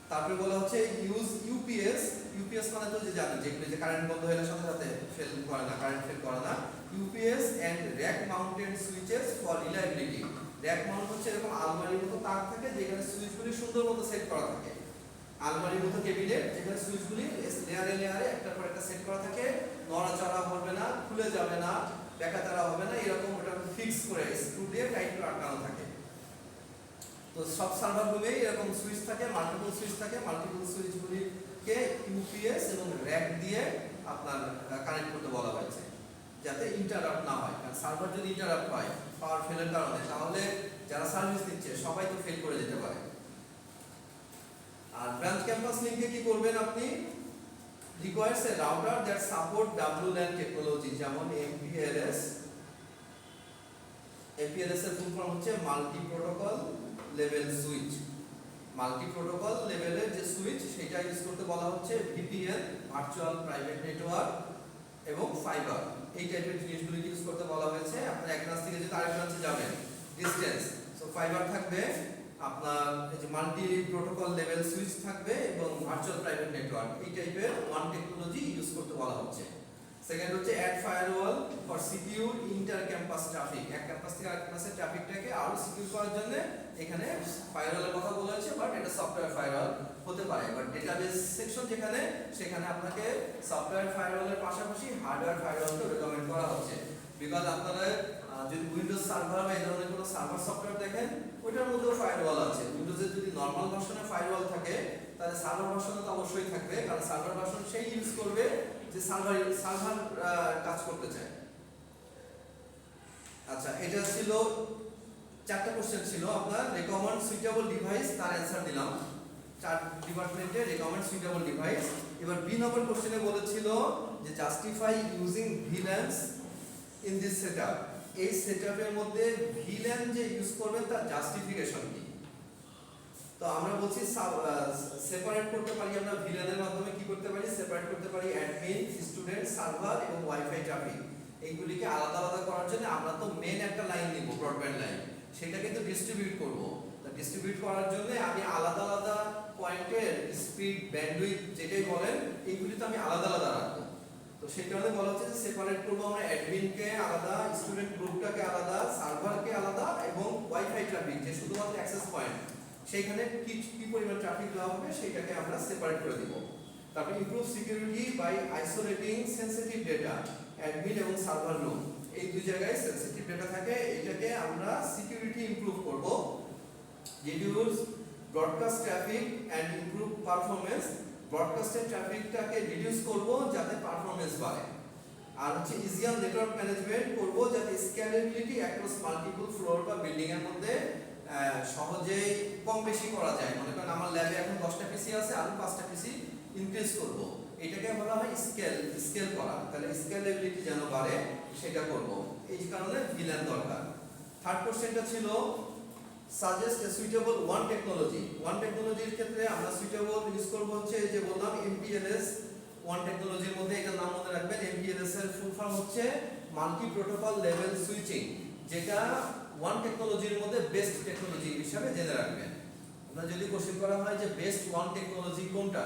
তারপরে বলা হচ্ছে ইউজ ইউপিএস। ইউপিএস মানে তো যে জানেন, যেগুলো যে কারেন্ট বন্ধ হলে সাথে সাথে ফেল করে না, কারেন্ট ফেল করে না। UPS and rack mounted switches for reliability. Rack mount হচ্ছে এরকম আলমারির মতো তার থাকে, যেখানে সুইচগুলি সুন্দর মতো সেট করা থাকে। আলমারির মতো কেবিনেট, যেখানে সুইচগুলি লেয়ারে লেয়ারে একটার পর একটা সেট করা থাকে, নড়াচড়া হবে না, খুলে যাবে না, বেকাতারা হবে না, এরকম ওটা ফিক্স করে স্ক্রু দিয়ে টাইট করে আটকানো থাকে। তো সব সার্ভার রুমে এরকম সুইচ থাকে, মাল্টিপল সুইচ থাকে। মাল্টিপল সুইচগুলিকে ইউপিএস এবং র‍্যাক দিয়ে আপনার কানেক্ট করতে বলা হয়েছে, যাতে ইন্টারাপ্ট না হয়। কারণ সার্ভার যদি ইন্টারাপ্ট হয় পাওয়ার ফেলের কারণে, তাহলে যারা সার্ভিস দিচ্ছে সবাই তো ফেল করে যেতে পারে। আর ব্রাঞ্চ ক্যাম্পাস লিংকে কি করবেন আপনি, requires a router that support WLAN technology, যেমন MPLS। MPLS এর ফুল ফর্ম হচ্ছে multi protocol level switch. Multi protocol লেভেলের যে সুইচ, সেটা ইউজ করতে বলা হচ্ছে। VPN, ভার্চুয়াল প্রাইভেট নেটওয়ার্ক, এবং ফাইবার, এই টাইপের জিনিসগুলো ইউজ করতে বলা হয়েছে। আপনারা এক ব্রাঞ্চ থেকে যদি আরেক ব্রাঞ্চে যাবেন, ডিসটেন্স, সো ফাইবার থাকবে, আপনার এই যে মাল্টি প্রোটোকল লেভেল সুইচ থাকবে এবং ভার্চুয়াল প্রাইভেট নেটওয়ার্ক এই টাইপের ওয়ান টেকনোলজি ইউজ করতে বলা হচ্ছে। সেকেন্ড হচ্ছে add firewall for secure inter campus traffic, এক ক্যাম্পাস থেকে আরেক ক্যাম্পাসের ট্রাফিকটাকে আরো সিকিউর করার জন্য এখানে ফায়ারওয়ালের কথা বলা হয়েছে, বাট এটা সফটওয়্যার ফায়ারওয়াল হতে পারে। বাট ডেটাবেস সেকশন যেখানে, সেখানে আপনাকে সফটওয়্যার ফায়ারওয়ালের পাশাপাশি হার্ডওয়্যার ফায়ারওয়ালকে রেকমেন্ড করা হচ্ছে। বিকজ আপনারা যদি উইন্ডোজ সার্ভার বা এই ধরনের কোনো সার্ভার সফটওয়্যার দেখেন, ওইটার মধ্যেও ফায়ারওয়াল আছে। উইন্ডোজের যদি নর্মাল ভার্সনে ফায়ারওয়াল থাকে, তাহলে সার্ভার ভার্সনে তো অবশ্যই থাকবে, কারণ সার্ভার ভার্সন সেই ইউজ করবে যে সার্ভার কাজ করতে চায়। আচ্ছা, এটা ছিল 4টা কোশ্চেন ছিল আপনার। রেকমেন্ড সুইটেবল ডিভাইস, তার অ্যানসার দিলাম। 4 ডিপার্টমেন্টে রেকমেন্ড সুইটেবল ডিভাইস। এবার বি নম্বর কোশ্চেনে বলেছিল যে justify using VLANs in this setup. এই সেটআপের মধ্যে ভিল্যান যে ইউজ করবেন তার জাস্টিফিকেশন কি? তো আমরা বলছি সেপারেট করতে পারি আমরা ভিল্যানের মাধ্যমে। কি করতে পারি? সেপারেট করতে পারি অ্যাডমিন, স্টুডেন্ট, সার্ভার এবং ওয়াইফাই ট্রাফিক। এইগুলিকে আলাদা আলাদা করার জন্য আমরা তো মেন একটা লাইন নিব, ব্রডব্যান্ড লাইন, সেটা কিন্তু ডিস্ট্রিবিউট করব। তো ডিস্ট্রিবিউট করার জন্য আমি আলাদা আলাদা পয়েন্টের স্পিড, ব্যান্ডউইথ যেটাই বলেন, এইগুলি তো আমি আলাদা আলাদা রাখবো। তো সেই কারণে বলা হচ্ছে যে সেপারেট করবো আমরা অ্যাডমিনকে আলাদা, স্টুডেন্ট গ্রুপটাকে আলাদা, সার্ভারকে আলাদা এবং ওয়াইফাই ট্রাফিক যে শুধুমাত্র অ্যাক্সেস পয়েন্ট, সেইখানে কি পরিমাণ ট্রাফিক দেওয়া হবে সেটাকে আমরা সেপারেট করে দিব। তারপর improve security by isolating sensitive data, admin এবং সার্ভার রুম, এই দুই জায়গায় সেনসিটিভ ডেটা থাকে, এটাকে আমরা সিকিউরিটি ইমপ্রুভ করব। Reduce broadcast traffic and improve performance, ব্রডকাস্টের ট্রাফিকটাকে রিডিউস করব যাতে পারফরম্যান্স বাড়ে। আর হচ্ছে ইজিয়ার নেটওয়ার্ক ম্যানেজমেন্ট করব যাতে স্কেলেবিলিটি অ্যাক্রস মাল্টিপল ফ্লোর বা বিল্ডিং এর মধ্যে সহজেই কম বেশি করা যায়। মনে করেন আমার ল্যাবে এখন 10টা পিসি আছে, আরো 5টা পিসি ইনক্রিজ করব, এটাকে বলা হয় স্কেল করা। তাহলে স্কেলেবিলিটি যেন বাড়ে সেটা করব, এই কারণে ভিল্যান দরকার। থার্ড কোশ্চেনটা ছিল সাজেস্ট এ সুইটেবল ওয়ান টেকনোলজি। ওয়ান টেকনোলজির ক্ষেত্রে আমরা সুইটেবল ইউজ করব হচ্ছে যে বললাম এমপিএলএস। ওয়ান টেকনোলজির মধ্যে এটা নাম মনে রাখবেন, এমপিএলএস এর ফুল ফর্ম হচ্ছে মাল্টি প্রোটোকল লেভেল সুইচিং, যেটা ওয়ান টেকনোলজির মধ্যে বেস্ট টেকনোলজি হিসাবে জেনে রাখবেন। আপনারা যদি কোশ্চেন করা হয় যে বেস্ট ওয়ান টেকনোলজি কোনটা,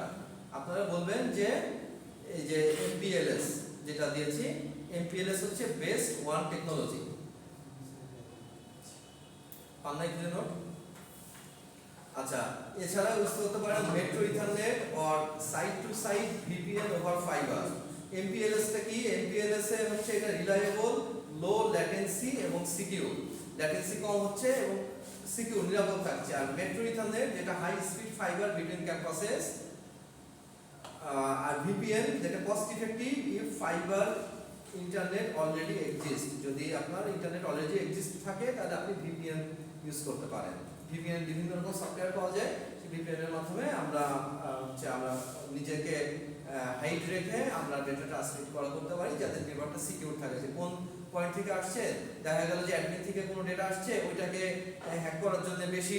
আপনারা বলবেন যে এই যে এমপিএলএস যেটা দিয়েছি, এমপিএলএস হচ্ছে বেস্ট ওয়ান টেকনোলজি। পান্নাই কি নোট? আচ্ছা, এছাড়া ইউজ করতে পারেন metro ethernet or site to site VPN over fibre. MPLS টা কি? এমপিএলএস এ হচ্ছে এটা রিলায়েবল, লো ল্যাটেন্সি এবং সিকিউর। ল্যাটেন্সি কম হচ্ছে এবং সিকিউর, নিরাপদ থাকছে। আর মেট্রো ইথারনেট যেটা high speed fibre between campuses. আর ভিপিএন যেটা cost effective if fibre internet already exist. যদি আপনার ইন্টারনেট অলরেডি এক্সিস্ট থাকে তাহলে আপনি ভিপিএন ইউজ করতে পারেন। ভিপিএন বিভিন্ন রকম সফটওয়্যার পাওয়া যায়, সেই ভিপিএন এর মাধ্যমে আমরা নিজেকে হাইড রেখে আমরা ডেটা ট্রান্সমিট করতে পারি যাতে নেটওয়ার্কটা সিকিউর থাকে। যে কোন পয়েন্ট থেকে আসছে, দেখা গেল যে অ্যাডমিন থেকে কোনো ডেটা আসছে, ওইটাকে হ্যাক করার জন্য বেশি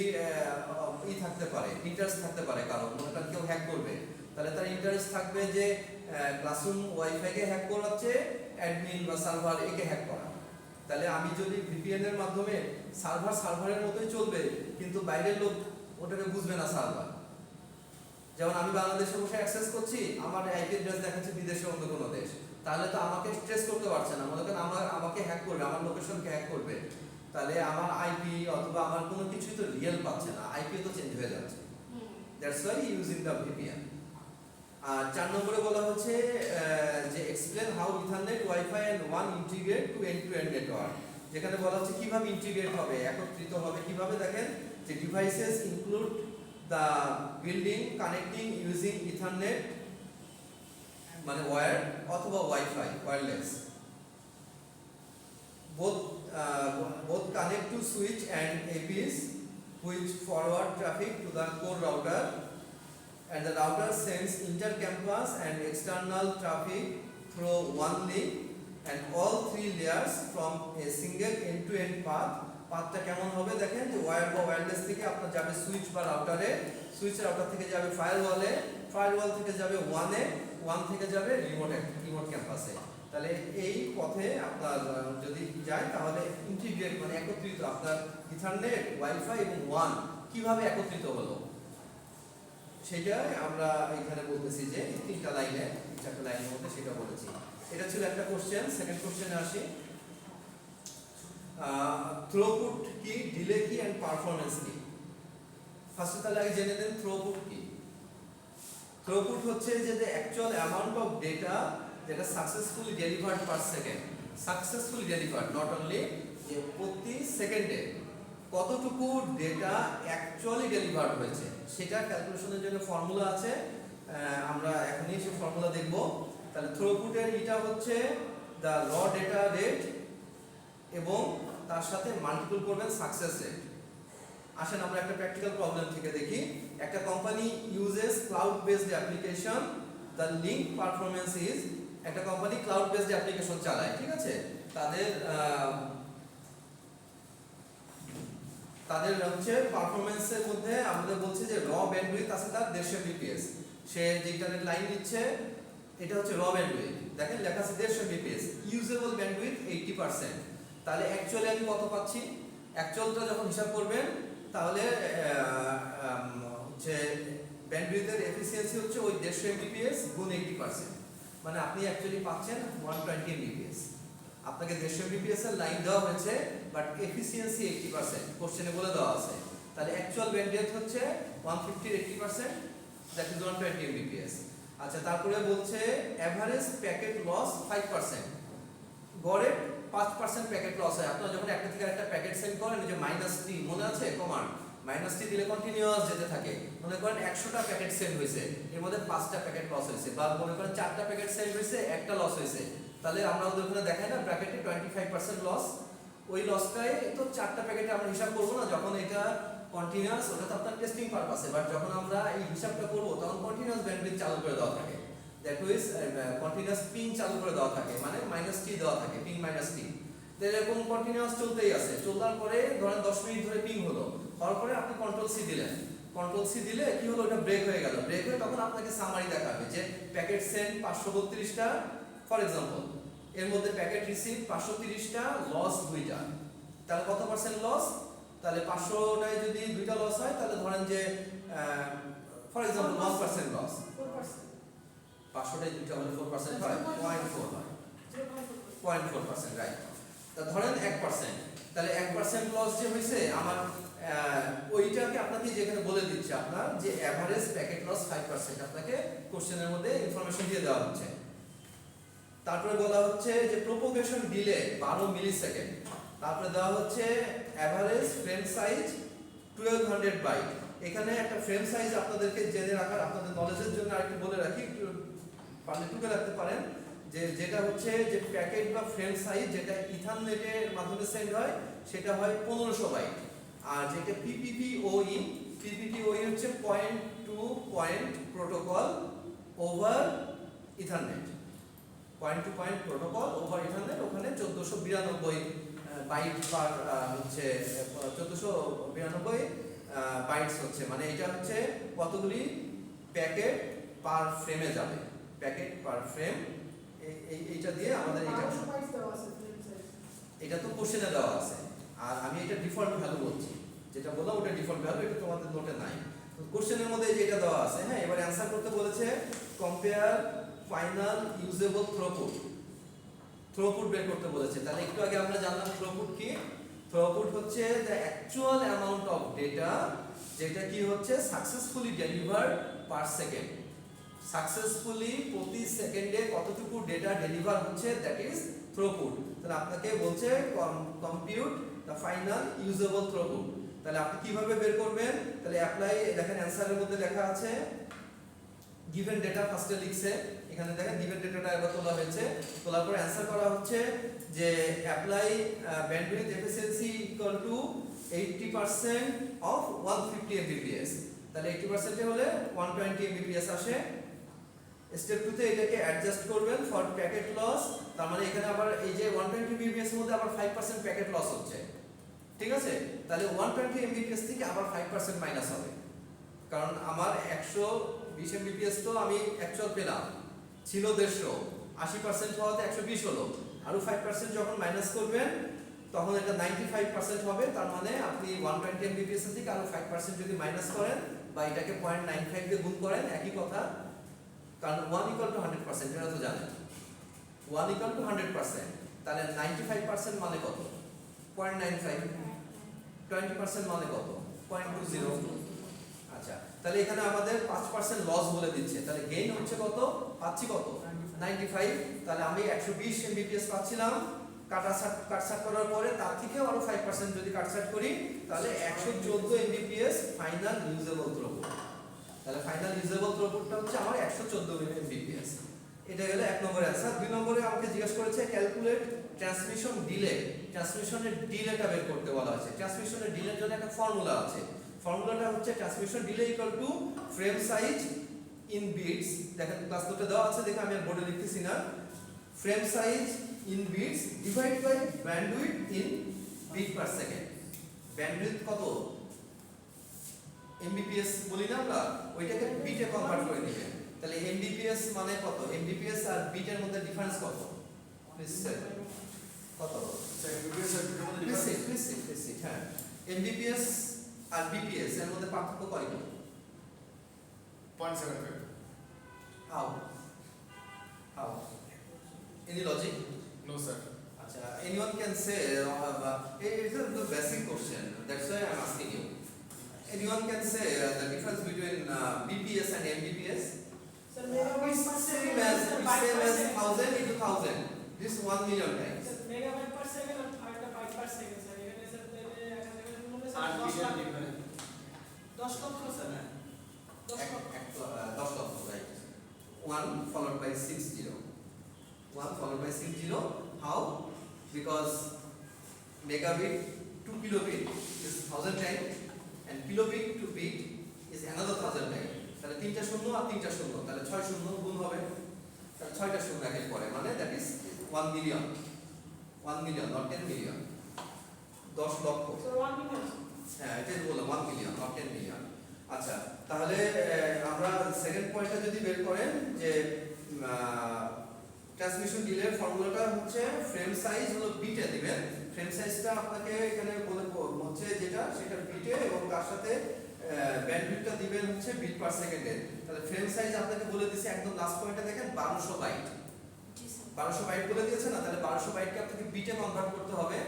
থাকতে পারে, ইন্টারেস্ট থাকতে পারে, কারণ ওটা কেউ হ্যাক করবে, তাহলে তার ইন্টারেস্ট থাকবে যে ক্লাসরুম ওয়াইফাইকে হ্যাক করাচ্ছে, অ্যাডমিন বা সার্ভার একে হ্যাক করা। তাহলে আমি যদি ভিপিএন এর মাধ্যমে সার্ভারের মতোই চলবে, কিন্তু বাইরের লোক ওটাকে বুঝবে না সার্ভার। যেমন আমি বাংলাদেশে বসে অ্যাক্সেস করছি, আমার আইপি অ্যাড্রেস দেখাচ্ছে বিদেশে অন্য কোনো দেশ, তাহলে তো আমাকে ট্রেস করতে পারছে না। মনে করেন আমাকে হ্যাক করবে, আমার লোকেশনকে হ্যাক করবে, তাহলে আমার আইপি অথবা আমার কোনো কিছুই তো রিয়েল পাচ্ছে না, আইপি তো চেঞ্জ হয়ে যাচ্ছে। That's why using the VPN. আর 4 নম্বরে বলা হচ্ছে যে explain how ethernet, wifi and ওয়ান integrate to end to end network. যেখানে বলা হচ্ছে কিভাবে ইন্টিগ্রেট হবে, একত্রিত হবে কিভাবে। দেখেন যে devices include the building connecting using ethernet মানে ওয়্যার অথবা wifi wireless, both connect to switch and APs which forward traffic to the core router, and the router sends inter-campus and external traffic through one link and all 3 layers from a single end-to-end path. পাথটা কেমন হবে দেখেন, যে wire বা wireless থেকে আপনার যাবে switch বা রাউটারে, switch router থেকে যাবে ফায়ারওয়ালে, ফায়ারওয়াল থেকে যাবে ওয়ান থেকে যাবে রিমোট ক্যাম্পাসে। তাহলে এই পথে আপনার যদি যায় তাহলে ইন্টিগ্রেট মানে একত্রিত আপনার ইথারনেট, ওয়াইফাই এবং ওয়ান কিভাবে একত্রিত হলো সেটা আমরা এখানে বলতেছি যে এই তিনটা লাইনে, চারটা লাইনের মধ্যে সেটা বলেছি। এটা ছিল একটা কোশ্চেন। সেকেন্ড কোশ্চেনে আসি। থ্রুপুট কি, ডিলে কি এন্ড পারফরম্যান্স কি? ফার্স্টে তাহলে আগে জেনে নেন থ্রুপুট কি। থ্রুপুট হচ্ছে যে the actual amount of data যেটা successfully delivered per second. Successfully delivered, not only যে প্রতি সেকেন্ডে কতটুকু ডেটা অ্যাকচুয়ালি ডেলিভার্ড হয়েছে সেটা ক্যালকুলেশনের জন্য ফর্মুলা আছে। আমরা এখনই সেই ফর্মুলা দেখব। তাহলে থ্রুপুটের এটা হচ্ছে দ্য র ডেটা রেট এবং তার সাথে মাল্টিপল করবেন সাকসেস রেট। আসেন আমরা একটা প্র্যাকটিক্যাল প্রবলেম থেকে দেখি। একটা company uses cloud based application, the link performance is, একটা কোম্পানি ক্লাউড বেসড অ্যাপ্লিকেশন চালায়, ঠিক আছে? তাদের হচ্ছে পারফরম্যান্সের মধ্যে আমাদের বলছে যে র ব্যান্ডউইথ আছে তার 150 mbps। সে যে ইন্টারনেট লাইন দিচ্ছে এটা হচ্ছে র ব্যান্ডউইথ, দেখেন লেখা আছে 150 mbps, ইউজেবল ব্যান্ডউইথ 80%। তাহলে অ্যাকচুয়ালি আমি কত পাচ্ছি? অ্যাকচুয়ালটা যখন হিসাব করবেন তাহলে হচ্ছে ব্যান্ডউইথের এফিসিয়েন্সি হচ্ছে ওই 150 mbps গুণ 80%, মানে আপনি অ্যাকচুয়ালি পাচ্ছেন 120 mbps। আপনাকে 150 mbps এর লাইন দেওয়া হয়েছে বাট এফিসিয়েন্সি 80%, কোশ্চেনে বলে দেওয়া আছে। তাহলে অ্যাকচুয়াল ব্যান্ডউইথ হচ্ছে 150 এর 80%, দ্যাট ইজ 120 mbps। আচ্ছা, তারপরে বলছে এভারেজ প্যাকেট লস 5%, গড়ে 5% প্যাকেট লস হয়। আপনারা যখন একটা থেকে একটা প্যাকেট সেন্ড করেন, যে -t মনে আছে কমান্ড, -t দিলে কন্টিনিউয়াস যেতে থাকে। মনে করেন 100টা প্যাকেট সেন্ড হয়েছে, এর মধ্যে 5টা প্যাকেট লস হয়েছে, বা মনে করেন 4টা প্যাকেট সেন্ড হয়েছে, একটা লস হয়েছে, তাহলে আমরা ওদের ওখানে দেখাই না ব্র্যাকেটে 25% লস। ওই লসটাই তো 4টা প্যাকেটে আমরা হিসাব করব না, যখন এটা কন্টিনিউয়াস, ওটা তো আপনার টেস্টিং পারপাসে, বাট যখন আমরা এই হিসাবটা করব তখন কন্টিনিউয়াস ব্যান্ডউইথ চালু করে দেওয়া থাকে, দ্যাট মিন্স কন্টিনিউয়াস পিং চালু করে দেওয়া থাকে, মানে -t দেওয়া থাকে, পিং -t। তো এরকম কন্টিনিউয়াস চলতেই আছে। চলার পরে ধরেন 10 মিনিট ধরে পিং হলো, হওয়ার পরে আপনি কন্ট্রোল সি দিলেন। কন্ট্রোল সি দিলে কি হলো, ওটা ব্রেক হয়ে গেল। ব্রেক হয়ে তখন আপনাকে সামারি দেখাবে যে প্যাকেট সেন্ড 532টা ফর এক্সাম্পল, এর মধ্যে প্যাকেট রিসিভ 530টা, লস 2টা, তাহলে কত পার্সেন্ট লস? তাহলে 500টায় যদি 2টা লস হয় তাহলে ধরেন যে ফর এক্সাম্পল 1% লস। 500টায় 2টা হলে 4% হয়, 0.4 হয়, 0.4%, রাইট। তা ধরেন 1%, তাহলে 1% লস যে হয়েছে আমার, ওইটাকে আপনাকে যেখানে বলে দিচ্ছে আপনার যে এভারেজ প্যাকেট লস 5%, আপনাকে কোশ্চেনের মধ্যে ইনফরমেশন দিয়ে দেওয়া হচ্ছে। তারপরে বলা হচ্ছে যে প্রোপোগেশন ডিলে 12 মিলিসেকেন্ড। তারপরে দেওয়া হচ্ছে এভারেজ ফ্রেম সাইজ 1200 বাইট। এখানে একটা ফ্রেম সাইজ আপনাদেরকে জেনে রাখার, আপনাদের নলেজের জন্য আরেকটু বলে রাখি, একটু পারলে টুকে রাখতে পারেন, যে যেটা হচ্ছে যে প্যাকেট বা ফ্রেম সাইজ যেটা ইথারনেটের মাধ্যমে সেন্ড হয় সেটা হয় 1500 বাইট। আর যেটা PPPoE, PPPoE হচ্ছে point to point protocol over ethernet, point to point protocol over ethernet. ওখানে 1492 বাইট পার হচ্ছে 1492 বাইটস হচ্ছে, মানে এটা হচ্ছে কতগুলি প্যাকেট পার ফ্রেমে যাবে, প্যাকেট পার ফ্রেম। এইটা দিয়ে আমাদের এটা তো কোশ্চেনে দেওয়া আছে, আর আমি এটা ডিফল্ট ভ্যালু বলছি, যেটা বললাম ওটা ডিফল্ট ভ্যালু, এটা তোমাদের নোটে নাই। কোশ্চেনের মধ্যে যেটা দেওয়া আছে, হ্যাঁ, এবার অ্যানসার করতে বলেছে compare final usable throughput, throughput বের করতে বলেছে। তাহলে একটু আগে আমরা জানলাম থ্রুপুট কি। থ্রুপুট হচ্ছে the actual amount of data যেটা কি হচ্ছে successfully delivered per second. Successfully প্রতি সেকেন্ডে কতটুকু ডেটা ডেলিভার হচ্ছে, দ্যাট ইজ থ্রুপুট। তাহলে আপনাকে বলছে compute the final usable throughput. তাহলে আপনি কিভাবে বের করবেন? তাহলে অ্যাপ্লাই, দেখেন অ্যানসারের মধ্যে লেখা আছে গিভেন ডেটা, ফার্স্টে লিখছে এখানে, দেখেন গিভেন ডেটাটা এবার তোলা হয়েছে, তোলার পর অ্যানসার করা হচ্ছে যে apply bandwidth efficiency equal to 80% of 150 mbps। তাহলে 80% এ হলে 120 mbps আসে। স্টেপ 2 তে এটাকে অ্যাডজাস্ট করবেন ফর প্যাকেট লস, তার মানে এখানে আবার এই যে 120 mbps এর মধ্যে আবার 5% প্যাকেট লস হচ্ছে, ঠিক আছে? তাহলে 120 mbps থেকে আবার 5% মাইনাস হবে, কারণ আমার 120 mbps তো আমি অ্যাকচুয়াল পেলাম, ছিল 150, 80% হওয়াতে 120 হলো, আরো 5% যখন মাইনাস করবেন তখন এটা 95% হবে। তার মানে আপনি 120 Mbps থেকে আরো 5% যদি মাইনাস করেন বা এটাকে 0.95 দিয়ে গুণ করেন একই কথা, কারণ 1 = 100%, এটা তো জানেন 1 = 100%, তাহলে 95% মানে কত? 0.95, 20% মানে কত? 0.20। আচ্ছা, তাহলে এখানে আমাদের 5% লস বলে দিচ্ছে, তাহলে গেইন হচ্ছে কত? পাচ্ছি কত? 95। তাহলে আমি 120 Mbps পাচ্ছিলাম, কাটছাট করার পরে তার থেকেও আরো 5% যদি কাটছাট করি তাহলে 114 Mbps ফাইনাল ইউজেবল থ্রুপুট। তাহলে ফাইনাল ইউজেবল থ্রুপুটটা হচ্ছে আমার 114 Mbps। এটা গেল এক নম্বরের অ্যান্সার। দুই নম্বরে আমাকে জিজ্ঞেস করেছে ক্যালকুলেট ট্রান্সমিশন ডিলে। ট্রান্সমিশনের ডিলেটা বের করতে বলা আছে। ট্রান্সমিশনের ডিলের জন্য একটা ফর্মুলা আছে। ফর্মুলাটা হচ্ছে transmission delay equal to frame size in bits. দেখেন ক্লাস নোটে দেওয়া আছে, দেখে আমি আর বোর্ডে লিখতেছি না। Frame size in bits divide by bandwidth in bit per second. Bandwidth কত? এমবিপিএস বলি না আমরা, ওইটাকে বিটে কনভার্ট করে দিবেন। তাহলে এমবিপিএস মানে কত? এমবিপিএস আর বিটের মধ্যে ডিফারেন্স কত? কত? হ্যাঁ, এমবিপিএস আর বিপিএস এর মধ্যে পার্থক্য কয়?
0.75.
How? Any logic?
No, sir.
Acha, anyone can say it's a basic question. That's why I'm asking you. Anyone can say the difference between BPS and MBPS?
Sir, megabyte per
Same
second.
as
Sir, byte per second.
1000 into 1000. This 1 million times.
Sir, megabyte per second और byte per second. Sir, এখানে sir তাহলে এখানে বললে sir
8
10
billion
lakh
difference.
10 লক্ষ sir 10 লক্ষ
10 lakh, right? 1 followed by 60. 1 followed by 60. How? Because megabit to kilobit is 1000 times and kilobit to bit is another 1000 times. তাহলে তিনটা শূন্য আর তিনটা শূন্য, তাহলে 6 শূন্য গুণ হবে, তাহলে 6টা শূন্য একের পরে, মানে that is 1 million. 1 million not 10 million, 10 লক্ষ।
স্যার 1 মিলিয়ন
হ্যাঁ, এটাই বললাম 1 মিলিয়ন নট 10 মিলিয়ন। আচ্ছা, তাহলে আমরা সেকেন্ড পয়েন্টটা যদি বের করেন যে ট্রান্সমিশন ডিলের ফর্মুলাটা হচ্ছে ফ্রেম সাইজ হলো বিটে দিবেন। ফ্রেম সাইজটা আপনাকে এখানে বলে হচ্ছে যেটা সেটা বিটে, এবং তার সাথে ব্যান্ডউইথটা দিবেন হচ্ছে বিট পার সেকেন্ডে। তাহলে ফ্রেম সাইজ আপনাকে বলে দিয়েছে একদম লাস্ট পয়েন্টে দেখেন 1200 বাইট। 1200 বাইট বলে দিয়েছে না, তাহলে 1200 বাইটকে আপনাকে বিটে কনভার্ট করতে হবে।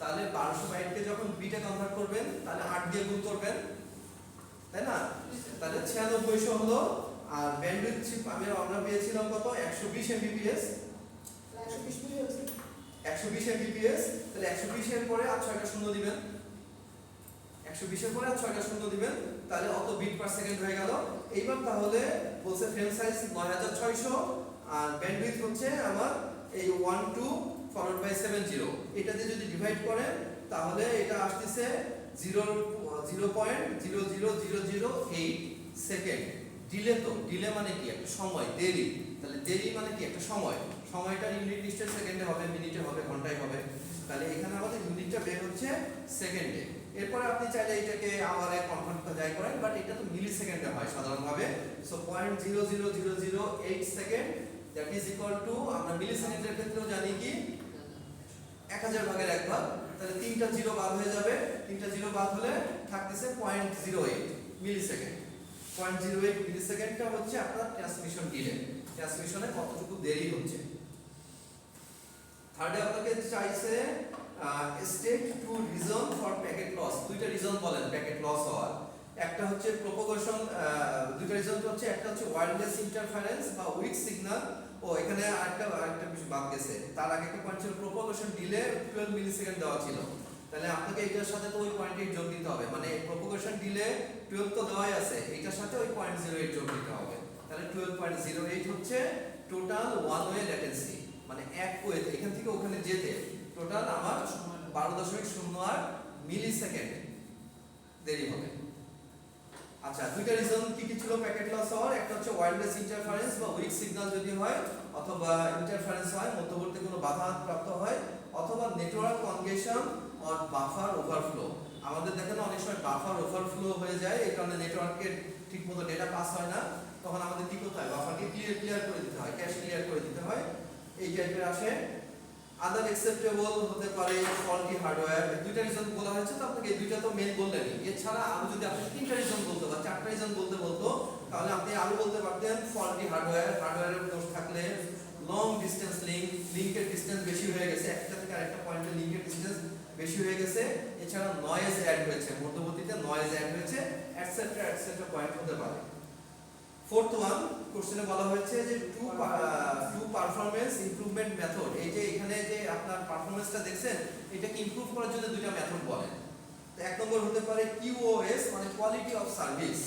তাহলে 1200 বাইটকে যখন বিটে কনভার্ট করবেন তাহলে 8 দিয়ে গুণ করবেন, তাই না? তাহলে 9600 হলো। আর ব্যান্ডউইথ আমরা পেয়েছিলাম কত? 120 Mbps।
120 million sir
120 Mbps। তাহলে 120 এর পরে আর 6টা শূন্য দিবেন। 120 এর পরে আর 6টা শূন্য দিবেন, তাহলে অত বিট পার সেকেন্ড হয়ে গেল। এইবার তাহলে বলছে ফ্রেম সাইজ 9600 আর ব্যান্ডউইথ হচ্ছে আমার এই 12 ফলোড বাই 70। এটা দিয়ে যদি ডিভাইড করেন তাহলে এটা আসতেছে 0.00008 সেকেন্ড। ডিলে, তো ডিলে মানে কি? একটা সময়, দেরি। তাহলে দেরি মানে কি? একটা সময়। সময়টা ইউনিট নিশ্চয় সেকেন্ডে হবে, মিনিটে হবে, ঘন্টায় হবে। তাহলে এখানে আমাদের ইউনিটটা বের হচ্ছে সেকেন্ডে। এরপরে আপনি চাইলে এটাকে আওয়ারে কনভার্ট করে যাই করেন, বাট এটা তো মিলি সেকেন্ডে হয় সাধারণভাবে। So 0.00008 second that is equal to, আমরা মিলি সেকেন্ডের ক্ষেত্রেও জানি কি 1000 ভাগের 1 ভাগ। তাহলে 3টা জিরো বাদ হয়ে যাবে, 3টা জিরো বাদ হলে থাকতেছে 0.08 মিলি সেকেন্ড। 0.08 মিলি সেকেন্ডটা হচ্ছে আপনার ট্রান্সমিশন ডিলে, ট্রান্সমিশনে কতটুকু দেরি হচ্ছে। থার্ডে আপনাকে চাইছে state two reason for packet loss. দুইটা রিজন বলেন প্যাকেট লস হওয়ার। একটা হচ্ছে প্রপোগেশন, দুইটা রিজন হচ্ছে, একটা হচ্ছে ওয়্যারলেস ইন্টারফারেন্স বা উইক সিগন্যাল। ও এখানে আরেকটা বিষয় বাদ গেছে, তার আগে একটা পয়েন্ট ছিল প্রপোগেশন ডিলে 12 মিলিসেকেন্ড দেওয়া ছিল। তাহলে আপনাকে এটার সাথে তো ওই 0.8 যোগ দিতে হবে, মানে প্রপোগেশন ডিলে 12 তো দেওয়াই আছে, এটার সাথে ওই 0.08 যোগ দিতে হবে। তাহলে 12.08 হচ্ছে টোটাল ওয়ান ওয়ে ল্যাটেন্সি, মানে এক ওয়ে এখান থেকে ওখানে যেতে টোটাল আমার 12.08 মিলিসেকেন্ড দেরি হবে। আচ্ছা, দুইটা রিজন কি কি ছিল প্যাকেট লস হওয়ার? একটা হচ্ছে ওয়্যারলেস ইন্টারফারেন্স বা উইক সিগন্যাল যদি হয়, অথবা ইন্টারফারেন্স হয়, মধ্যবর্তী কোনো বাধা প্রাপ্ত হয়, অথবা নেটওয়ার্ক কনজেশন অর বাফার ওভারফ্লো। আমাদের দেখেন অনেক সময় বাফার ওভারফ্লো হয়ে যায়, এই কারণে নেটওয়ার্কের ঠিকমতো ডেটা পাস হয় না। তখন আমাদের কি করতে হয়? বাফারকে ক্লিয়ার করে দিতে হয়, ক্যাশ ক্লিয়ার করে দিতে হয়। এই টাইপের আসে। আদার অ্যাকসেপ্টেবল হতে পারে ফল্টি হার্ডওয়্যার। দুইটা রিজন বলা হয়েছে, তো আপনাকে এই দুইটা তো মেন বললেনই। এছাড়া আরো যদি আপনি তিনটা রিজন বলতে বা চারটা রিজন বলতে বলতো, তাহলে আপনি আরো বলতে পারতেন ফল্টি হার্ডওয়্যার, হার্ডওয়্যারের দোষ থাকলে, লং ডিসটেন্স লিংক, লিংকের ডিসটেন্স বেশি হয়ে গেছে, একটা থেকে আরেকটা পয়েন্টের লিংকের ডিসটেন্স বেশি হয়ে গেছে, এছাড়া নয়েজ অ্যাড হয়েছে, মধ্যবর্তীতে নয়েজ অ্যাড হয়েছে, এটসেট্রা এটসেট্রা পয়েন্ট হতে পারে। ফোর্থ ওয়ান কোশ্চেনে বলা হয়েছে যে টু পারফরম্যান্স ইমপ্রুভমেন্ট মেথড। এই যে এখানে যে আপনার পারফরম্যান্সটা দেখছেন, এটাকে ইমপ্রুভ করার জন্য দুইটা মেথড বলেন। তো এক নম্বর হতে পারে QoS, মানে quality of service.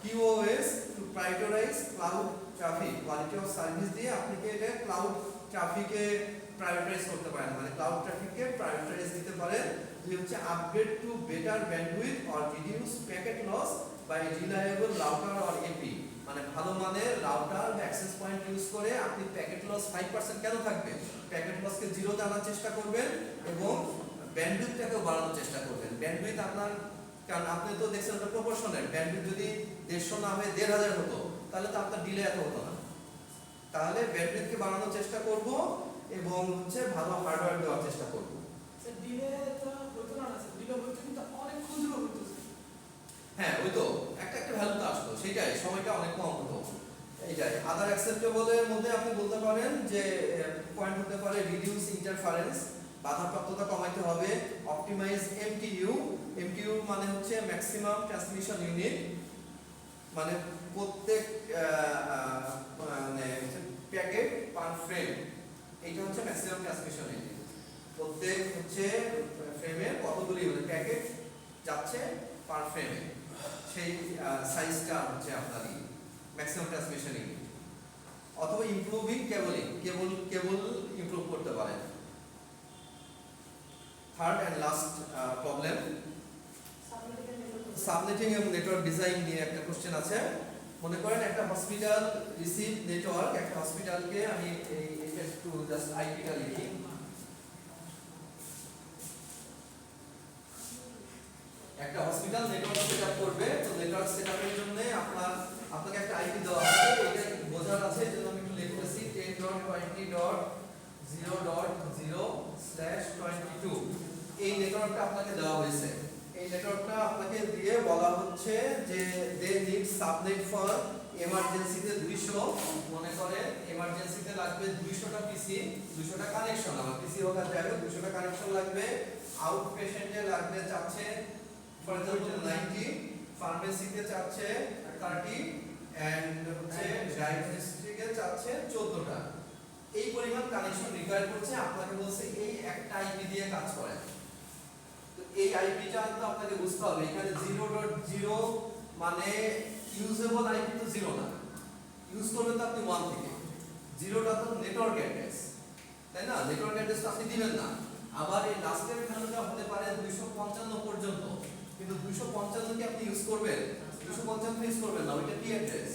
QoS to prioritize cloud traffic, quality of service দিয়ে আপনি কি এটা ক্লাউড ট্রাফিকে প্রায়োরিটাইজ করতে পারেন, মানে ক্লাউড ট্রাফিককে প্রায়োরিটাইজ দিতে পারেন। দুই হচ্ছে upgrade to better bandwidth or reduce packet loss by reliable router or AP, মানে ভালো মানের রাউটার বা অ্যাক্সেস পয়েন্ট ইউজ করে আপনি প্যাকেট লস 5% কেন থাকবে, প্যাকেট লসকে জিরোতে আনার চেষ্টা করবেন এবং ব্যান্ডউইথটাকেও বাড়ানোর চেষ্টা করবেন। ব্যান্ডউইথ আপনার, কারণ আপনি তো দেখছেন ওটা প্রপোর্শনাল, ব্যান্ডউইথ যদি 150 না হয়ে 1500 হতো তাহলে তো আপনার ডিলে এত হতো না। তাহলে ব্যান্ডউইথকে বাড়ানোর চেষ্টা করব এবং হচ্ছে ভালো হার্ডওয়্যার দেওয়ার চেষ্টা করব।
স্যার ডিলে তো হতো না স্যার, ডিলে হতো কিন্তু অনেক ক্ষুদ্র হতো।
হ্যাঁ ওই তো একটা একটা ভ্যালু তো আসতো, সেটাই সময়টা অনেক কম হতো। এইটাই আদার অ্যাকসেপ্টেবলের মধ্যে আপনি বলতে পারেন যে পয়েন্ট হতে পারে রিডিউস ইন্টারফারেন্স, বাধাপ্রাপ্ততা কমাইতে হবে, অপটিমাইজ MTU, MTU মানে হচ্ছে ম্যাক্সিমাম ট্রান্সমিশন ইউনিট, মানে প্রত্যেক মানে প্যাকেট পার ফ্রেম, এইটা হচ্ছে ম্যাক্সিমাম ট্রান্সমিশন ইউনিট। প্রত্যেক হচ্ছে ফ্রেমে কতগুলি প্যাকেট যাচ্ছে পার ফ্রেমে, সেই সাইজটা হচ্ছে আপনার ম্যাক্সিমাম ট্রান্সমিশন ইউনিট। অথবা ইমপ্রুভিং কেবলিং, কেবল ইমপ্রুভ করতে পারেন। Third and last problem, subnetting এবং নেটওয়ার্ক ডিজাইন নিয়ে একটা কোশ্চেন আছে। মনে করেন একটা হসপিটাল রিসিভ নেটওয়ার্ক, একটা হসপিটালকে আমি এইটা একটু জাস্ট আইপিটা লিখি। একটা হসপিটাল নেটওয়ার্ক সেটআপ করবে, তো নেটওয়ার্ক সেটআপের জন্য আপনাকে একটা আইপি দেওয়া আছে, এটা বোঝার আছে এজন্য আমি একটু লিখতেছি 10.20.0.0/22। এই নেটওয়ার্কটা আপনাকে দেওয়া হয়েছে। এই নেটওয়ার্কটা আপনাকে দিয়ে বলা হচ্ছে যে দে নিড সাবনেট ফর এমার্জেন্সিতে 200, মনে করেন এমার্জেন্সিতে লাগবে 200টা পিসি, 200টা কানেকশন, আমার পিসি হোক আর যাই হোক 200টা কানেকশন লাগবে। আউট পেশেন্টে লাগবে চাচ্ছে ফর এক্সাম্পল 90, ফার্মেসিতে চাচ্ছে 30 এন্ড হচ্ছে ডায়াগনস্টিকে চাচ্ছে 14টা। এই পরিমাণ কানেকশন রিকোয়ার করছে, আপনাকে বলছে এই একটা আইপি দিয়ে কাজ করেন। তো এই আইপিটা তো আপনাকে বুঝতে হবে, এখানে 0.0 মানে ইউজেবল আইপি তো 0 না, ইউজ করবেন তো আপনি 1 থেকে। 0টা তো নেটওয়ার্ক অ্যাড্রেস, তাই না? নেটওয়ার্ক অ্যাড্রেস তো আপনি দিবেন না। আবার এই লাস্টের ভ্যালুটা হতে পারে 255 পর্যন্ত, কিন্তু 255 কি আপনি ইউজ করবেন? 255 ইউজ করবেন না, ওইটা কি অ্যাড্রেস?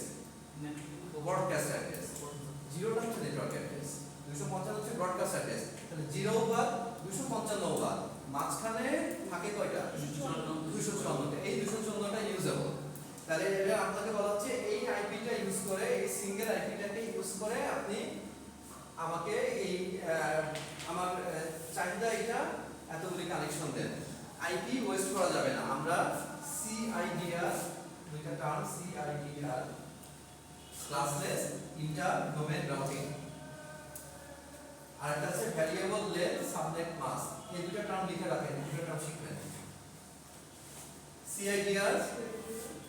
Broadcast address. 0টা হচ্ছে নেটওয়ার্ক অ্যাড্রেস, 255 হচ্ছে ব্রডকাস্ট অ্যাড্রেস। তাহলে 0 বাদ 255 বাদ, মাঝখানে থাকে কয়টা? 254টা। এই 254টা ইউজেবল। তাহলে এটা আপনাকে বলা হচ্ছে এই আইপিটা ইউজ করে, এই সিঙ্গেল আইপিটাকে ইউজ করে আপনি আমাকে এই আমার চাহিদা এটা এতগুলি কানেকশন দেন। আইপি ওয়েস্ট করা যাবে না। আমরা CIDR, দুইটা term CIDR, classless inter domain routing, আর এটা হচ্ছে ভ্যারিয়েবল লেন্থ সাবনেট মাস্ক। এই দুটো টার্ম লিখে রাখেন, দুটো টার্ম শিখবেন। CIDR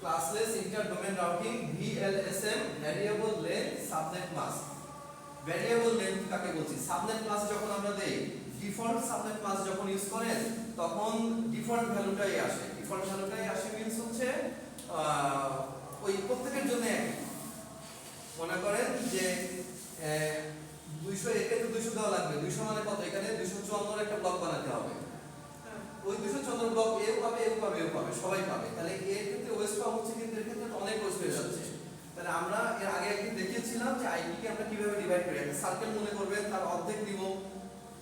classless inter domain routing, VLSM variable length subnet mask. Variable length কাকে বলছি? সাবনেট মাস্ক যখন আমরা দেই, ডিফল্ট সাবনেট মাস্ক যখন ইউজ করেন তখন ডিফল্ট ভ্যালুটাই আসে। ডিফল্ট ভ্যালুটাই আসে মিন্স হচ্ছে ওই প্রত্যেকের জন্য একই। মনে করেন যে 200 একে তো 200 দেওয়া লাগবে, 200 মানে কত? এখানে 254 এর একটা ব্লক বানাতে হবে। ওই 254 ব্লক এও পাবে, এও পাবে, এও পাবে, সবাই পাবে। তাহলে এর ক্ষেত্রে ওয়েস্ট কম হচ্ছে, কিন্তু এর ক্ষেত্রে অনেক ওয়েস্ট হয়ে যাচ্ছে। তাহলে আমরা এর আগে একদিন দেখিয়েছিলাম যে আইপি কে আমরা কিভাবে ডিভাইড করি। একটা সার্কেল মনে করবেন, তার অর্ধেক দিব,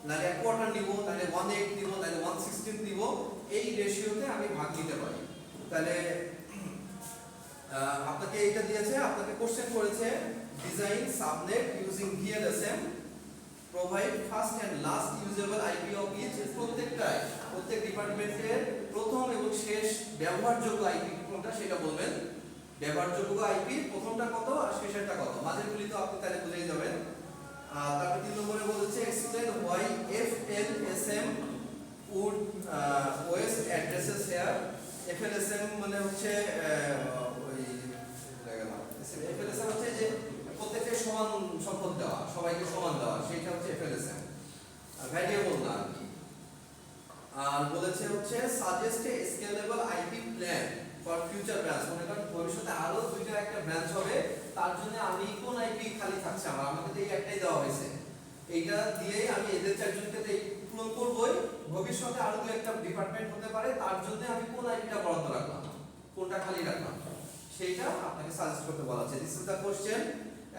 নাহলে এক কোয়ার্টার নিব, নাহলে 1/8 দিব, নাহলে 1/16 দিব। এই রেশিওতে আমি ভাগ নিতে পারি। তাহলে আপনাকে এটা দিয়েছে, আপনাকে কোশ্চেন করেছে design subnet using VLSM provide first and last usable IP of each, প্রত্যেক ডিপার্টমেন্টের প্রথম এবং শেষ ব্যবহারযোগ্য আইপি কোনটা সেটা বলবেন। ব্যবহারযোগ্য আইপি প্রথমটা কত আর শেষেরটা কত, মাঝেরগুলি তো আপনি তাহলে বুঝেই যাবেন। তারপর 3 নম্বরে বলেছে explain why FLSM would waste addresses here। FLSM মানে হচ্ছে ওই FLSM হচ্ছে যে প্রত্যেককে সমান সম্পদ দেওয়া, সবাইকে সমান দেওয়া, সেটা হচ্ছে FLSM, ভ্যারিয়েবল না আর কি। আর বলেছে হচ্ছে suggest A scalable IP plan for future branch, মনে করেন ভবিষ্যতে আরো দুইটা একটা ব্রাঞ্চ হবে, তার জন্য আমি কোন আইপি খালি থাকছে আমার, আমাকে তো এই একটাই দেওয়া হয়েছে, এইটা দিয়েই আমি এদের চারজনকে তো পূরণ করবই, ভবিষ্যতে আরো দুই একটা ডিপার্টমেন্ট হতে পারে, তার জন্য আমি কোন আইপিটা বরাদ্দ রাখলাম, কোনটা খালি রাখলাম, সেইটা আপনাকে সাজেস্ট করতে বলা আছে। This is the question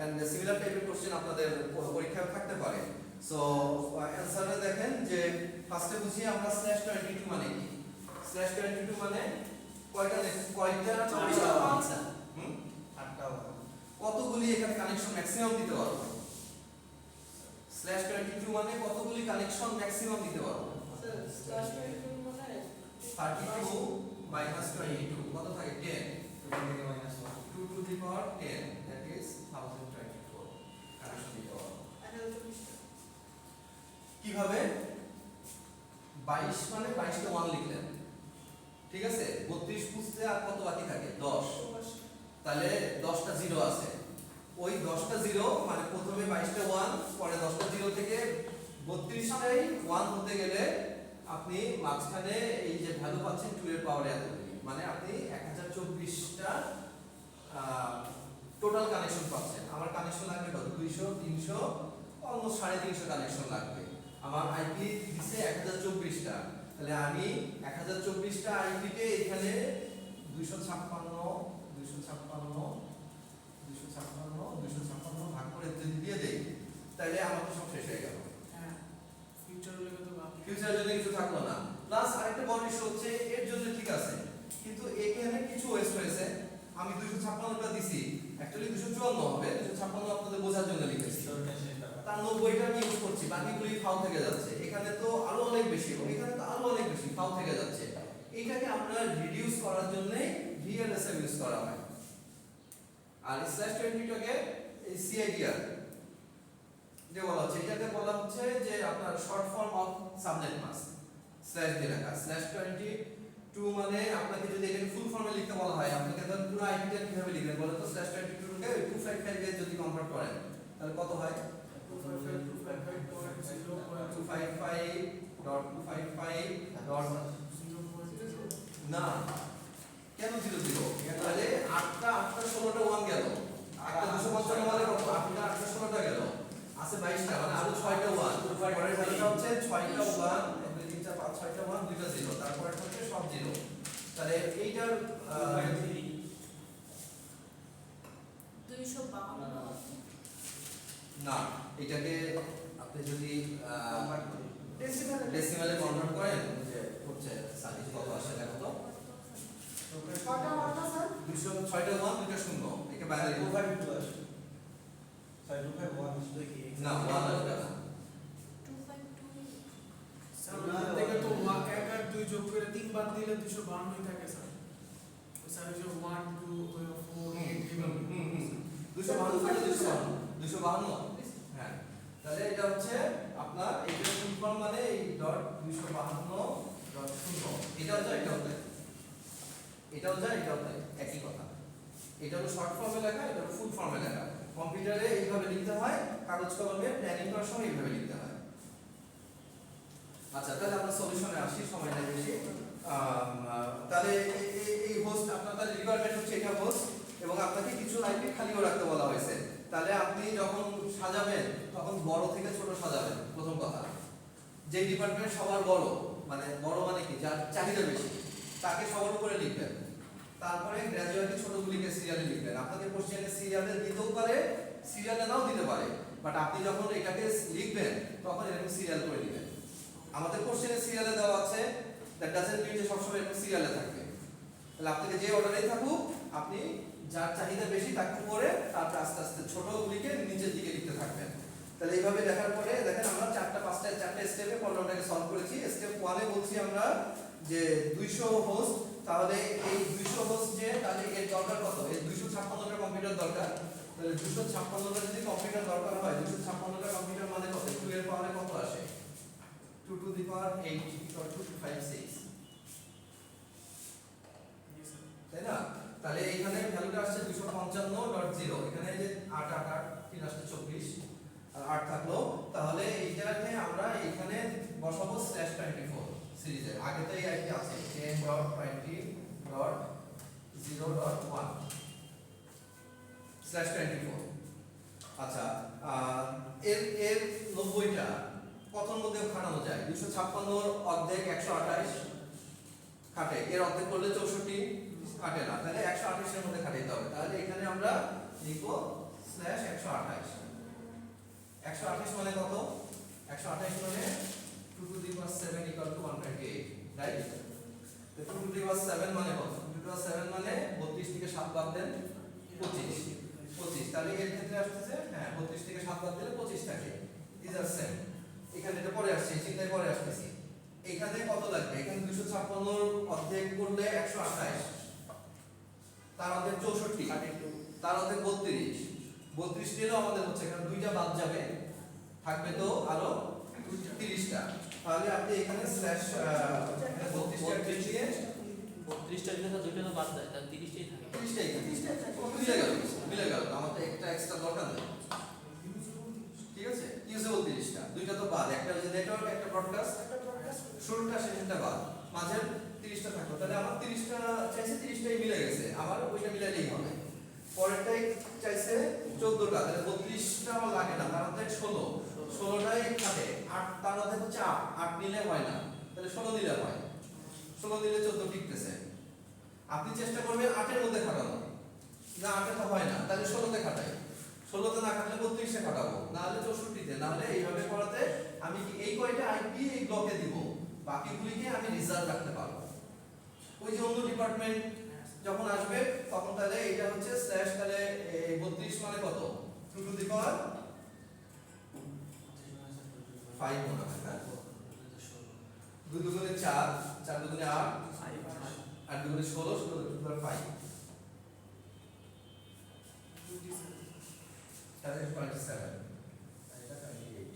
and similar টাইপের কোশ্চেন আপনাদের পরীক্ষায় থাকতে পারে। সো অ্যানসারে দেখেন যে ফার্স্টে বুঝি আমরা /22 মানে কি। /22 মানে কয়টা
আচ্ছা
কতগুলি এখানে কানেকশন ম্যাক্সিমাম দিতে পারবো। /22 মানে কতগুলি কানেকশন ম্যাক্সিমাম দিতে পারবো। 32 minus 22 কত থাকে 10, 2 to the power 10, that is 1024 connection দিতে পারবো। কিভাবে 22 মানে 22 কে 1 লিখলেন, ঠিক আছে, 32 বুঝতে আর কত বাকি থাকে 10, তাহলে 10টা 0 আছে, ওই 10টা 0 মানে প্রথমে 22টা 1 পরে 10টা 0 থেকে 32টাই 1 হতে গেলে আপনি মাঝখানে এই যে ভ্যালু পাচ্ছেন 2 এর পাওয়ারে এতগুলি, মানে আপনি 1024টা টোটাল কানেকশন পাচ্ছেন। আমার কানেকশন লাগবে কত 200 300 অলমোস্ট 350 কানেকশন লাগবে। আমার আইপি দিছে 1024টা, তাহলে আমি 1024টা আইপি কে এখানে 256 ভাগ করে যদি দিয়ে দেই তাহলে আমার তো সব শেষ হয়ে গেল,
হ্যাঁ ফিউচার হলে তো বাকি
ফিউচার যদি কিছু থাকলো না। প্লাস আরেকটা বড় ইস্যু হচ্ছে এর জন্য ঠিক আছে, কিন্তু এখানে কিছু ওয়েস্ট হয়েছে। আমি 256টা দিছি, অ্যাকচুয়ালি 254 হবে, 256 আপনাদের বোঝার জন্য লিখেছি, তার 90টা আমি ইউজ করছি, বাকিগুলি ফাউ থেকে যাচ্ছে। এখানে তো আরো অনেক বেশি, এখানে তো আরো অনেক বেশি ফাউ থেকে যাচ্ছে। এইটাকে আমরা রিডিউস করার জন্য VLSM ইউজ করা হয়। আর /22টাকে এই CIDR যে বলা হচ্ছে, এটাকে বলা হচ্ছে যে আপনার short form of subnet mask slash দিয়ে লেখা। /22 মানে আপনাকে যদি এটাকে ফুল ফর্মে লিখতে বলা হয়, আপনাকে ধরুন পুরো আইপিটা কিভাবে লিখবেন বলেন তো। /22 কে 255 এ যদি কনভার্ট করেন তাহলে কত হয় 255.255. না কেন 00, তাহলে 8টা 16টা 1 গেল, 8টা 255 মানে কত 8টা 16টা গেল, আছে 22টা, মানে আরো 6টা 1, পরের ভ্যালুটা হচ্ছে 6টা 1 1 2 3 4 5 6টা 1 2টা 0, তারপরে হচ্ছে সব 0। তাহলে এইটার
252
না, এটাকে আপনি যদি ডেসিমালে কনভার্ট করেন যে হচ্ছে সার্ভিস কত আসে দেখো তো
6টা
6টা 1 2টা 0, একে বাইরে লিখো। না 1 আসবে না,
252
থেকে তো 1 আর 2 যোগ করে 3 বাদ দিলে 252 থাকে স্যার। ওই স্যার যে 1 2 4 8 এভাবে
252 হ্যাঁ, তাহলে এটা হচ্ছে আপনার এইটা ফুল ফর্ম মানে এই ডট 252.0, এটাও যায় এটাও যায়, এটাও যায় এটাও যায়, একই কথা। এটা হলো শর্ট ফর্মে লেখা, এটা হলো ফুল ফর্মে লেখা। কম্পিউটারে এইভাবে লিখতে হয়, কাগজ কলমে প্ল্যানিং করার সময় এইভাবে লিখতে হয়। আচ্ছা, তাহলে আমরা সলিউশনে আসি, সময় নেই বেশি। তাহলে এই হোস্ট আপনার তাহলে রিকোয়ারমেন্ট হচ্ছে এটা হোস্ট, এবং আপনাকে কিছু আইপি খালিও রাখতে বলা হয়েছে। তাহলে আপনি যখন সাজাবেন তখন বড় থেকে ছোট সাজাবেন। প্রথম কথা, যে ডিপার্টমেন্ট সবার বড় মানে কি যার চাহিদা বেশি তাকে সবার উপরে লিখবেন, তারপরে গ্র্যাজুয়েটলি ছোটগুলিকে সিরিয়ালে লিখবেন। আপনাদের কোশ্চেনে সিরিয়ালে দিতেও পারে, সিরিয়ালে নাও দিতে পারে, বাট আপনি যখন এটাকে লিখবেন তখন এরকম সিরিয়াল করে দিবেন। আমাদের কোশ্চেনে সিরিয়ালে দেওয়া আছে, দ্যাট ডাজন্ট মিন যে সবসময় এরকম সিরিয়ালে থাকবে। তাহলে আপনাকে যে অর্ডারেই থাকুক, আপনি যার চাহিদা বেশি তাকে উপরে, তারপর আস্তে আস্তে ছোটগুলিকে নিচের দিকে লিখতে থাকবেন। তাহলে এইভাবে দেখার পরে দেখেন আমরা চারটা স্টেপে প্রবলেমটাকে সলভ করেছি। স্টেপ 1 এ বলছি আমরা যে 200 হোস্ট, তাহলে এই 200 হোস্ট যে তাহলে এর দরকার কত? এর 256টা কম্পিউটার দরকার। তাহলে 256টা যদি কম্পিউটার দরকার হয়, 256টা কম্পিউটার মানে কত? 2 এর পাওয়ারে কত আসে? 2 to the power 8 equal to 256, তাই না? তাহলে এখানে ভ্যালুটা আসছে 255.0, এখানে যে 8 8 8 3 আসছে 24 আর 8 থাকলো। তাহলে এইটাকে আমরা এখানে বসাবো /24 সিরিজের। আগে তো এই আইপি আছে 10.20.0.1 /24। আচ্ছা, এর এর 90টা কতর মধ্যে খাটানো যায়? 256 এর অর্ধেক 128 খাটে, এর অর্ধেক করলে 64 কাটে না, তাহলে 128 এর মধ্যে খাটাইতে হবে। তাহলে এখানে আমরা লিখব /128। 128 মানে কত? 128 মানে 2 to the power 7 equal to 128, right? তো 2 to the power 7 মানে কত? 2 to the power 7 মানে 32 থেকে 7 বাদ দেন 25, তাহলে এর ক্ষেত্রে আসছে হ্যাঁ 32 থেকে 7 বাদ দিলে 25 থাকে। This are same. এখানে এটা পরে আসছে, চিন্তায় পরে আসতেছি। এখানে কত লাগবে? এখানে 256 এর অর্ধেক করলে 128, তার অর্ধেক 64, তার অর্ধেক 32 নিলেও আমাদের হচ্ছে এখানে দুইটা বাদ যাবে, থাকবে তো আরো 30টা। তাহলে আপনি এখানে স্ল্যাশ 32টা দিয়ে
32টার ভিতরে দুইটা তো বাদ দেয়, তার 30টাই থাকে।
30টাই মিলে গেল আমার তো একটা এক্সট্রা দরকার নেই, ঠিক আছে? ইউজেবল 30টা, দুইটা তো বাদ, একটা হচ্ছে নেটওয়ার্ক, একটা ব্রডকাস্ট, শুরুটা শেষেরটা বাদ, মাঝের 30টা থাকলো। তাহলে আমার 30টা চাইছে, 30টাই মিলে গেছে, আমার ওইটা মিলাইলেই হবে। পরেরটাই চাইছে 14টা, তাহলে 32টা আমার লাগে না, তার অর্ধেক 16টাই খাটে, 8 তার অর্ধেক হচ্ছে 8 নিলে হয় না, তাহলে 16 নিলে হয়, 16 নিলে 14 টিকতেছে। আপনি চেষ্টা করবেন 8 এর মধ্যে খাটানো, না 8 এ তো হয় না, তাহলে 16তে খাটাই, 16তে না খাটলে 32 এ খাটাবো, না হলে 64তে, না হলে এইভাবে করাতে আমি কি এই কয়টা আইপি এই ব্লকে দিব, বাকিগুলিকে আমি রিজার্ভ রাখতে পারবো। ওই যে অন্য ডিপার্টমেন্ট যখন আসবে তখন তাহলে এটা হচ্ছে স্ল্যাশ, তাহলে 32 মানে কত? 2 টু দি পাওয়ার 5 মনে হয় না? 2 দুগুণে 4, 4 দুগুণে 8, 8 দুগুণে 16, 16 টু দি পাওয়ার 5, তাহলে 27, আর এটা 28,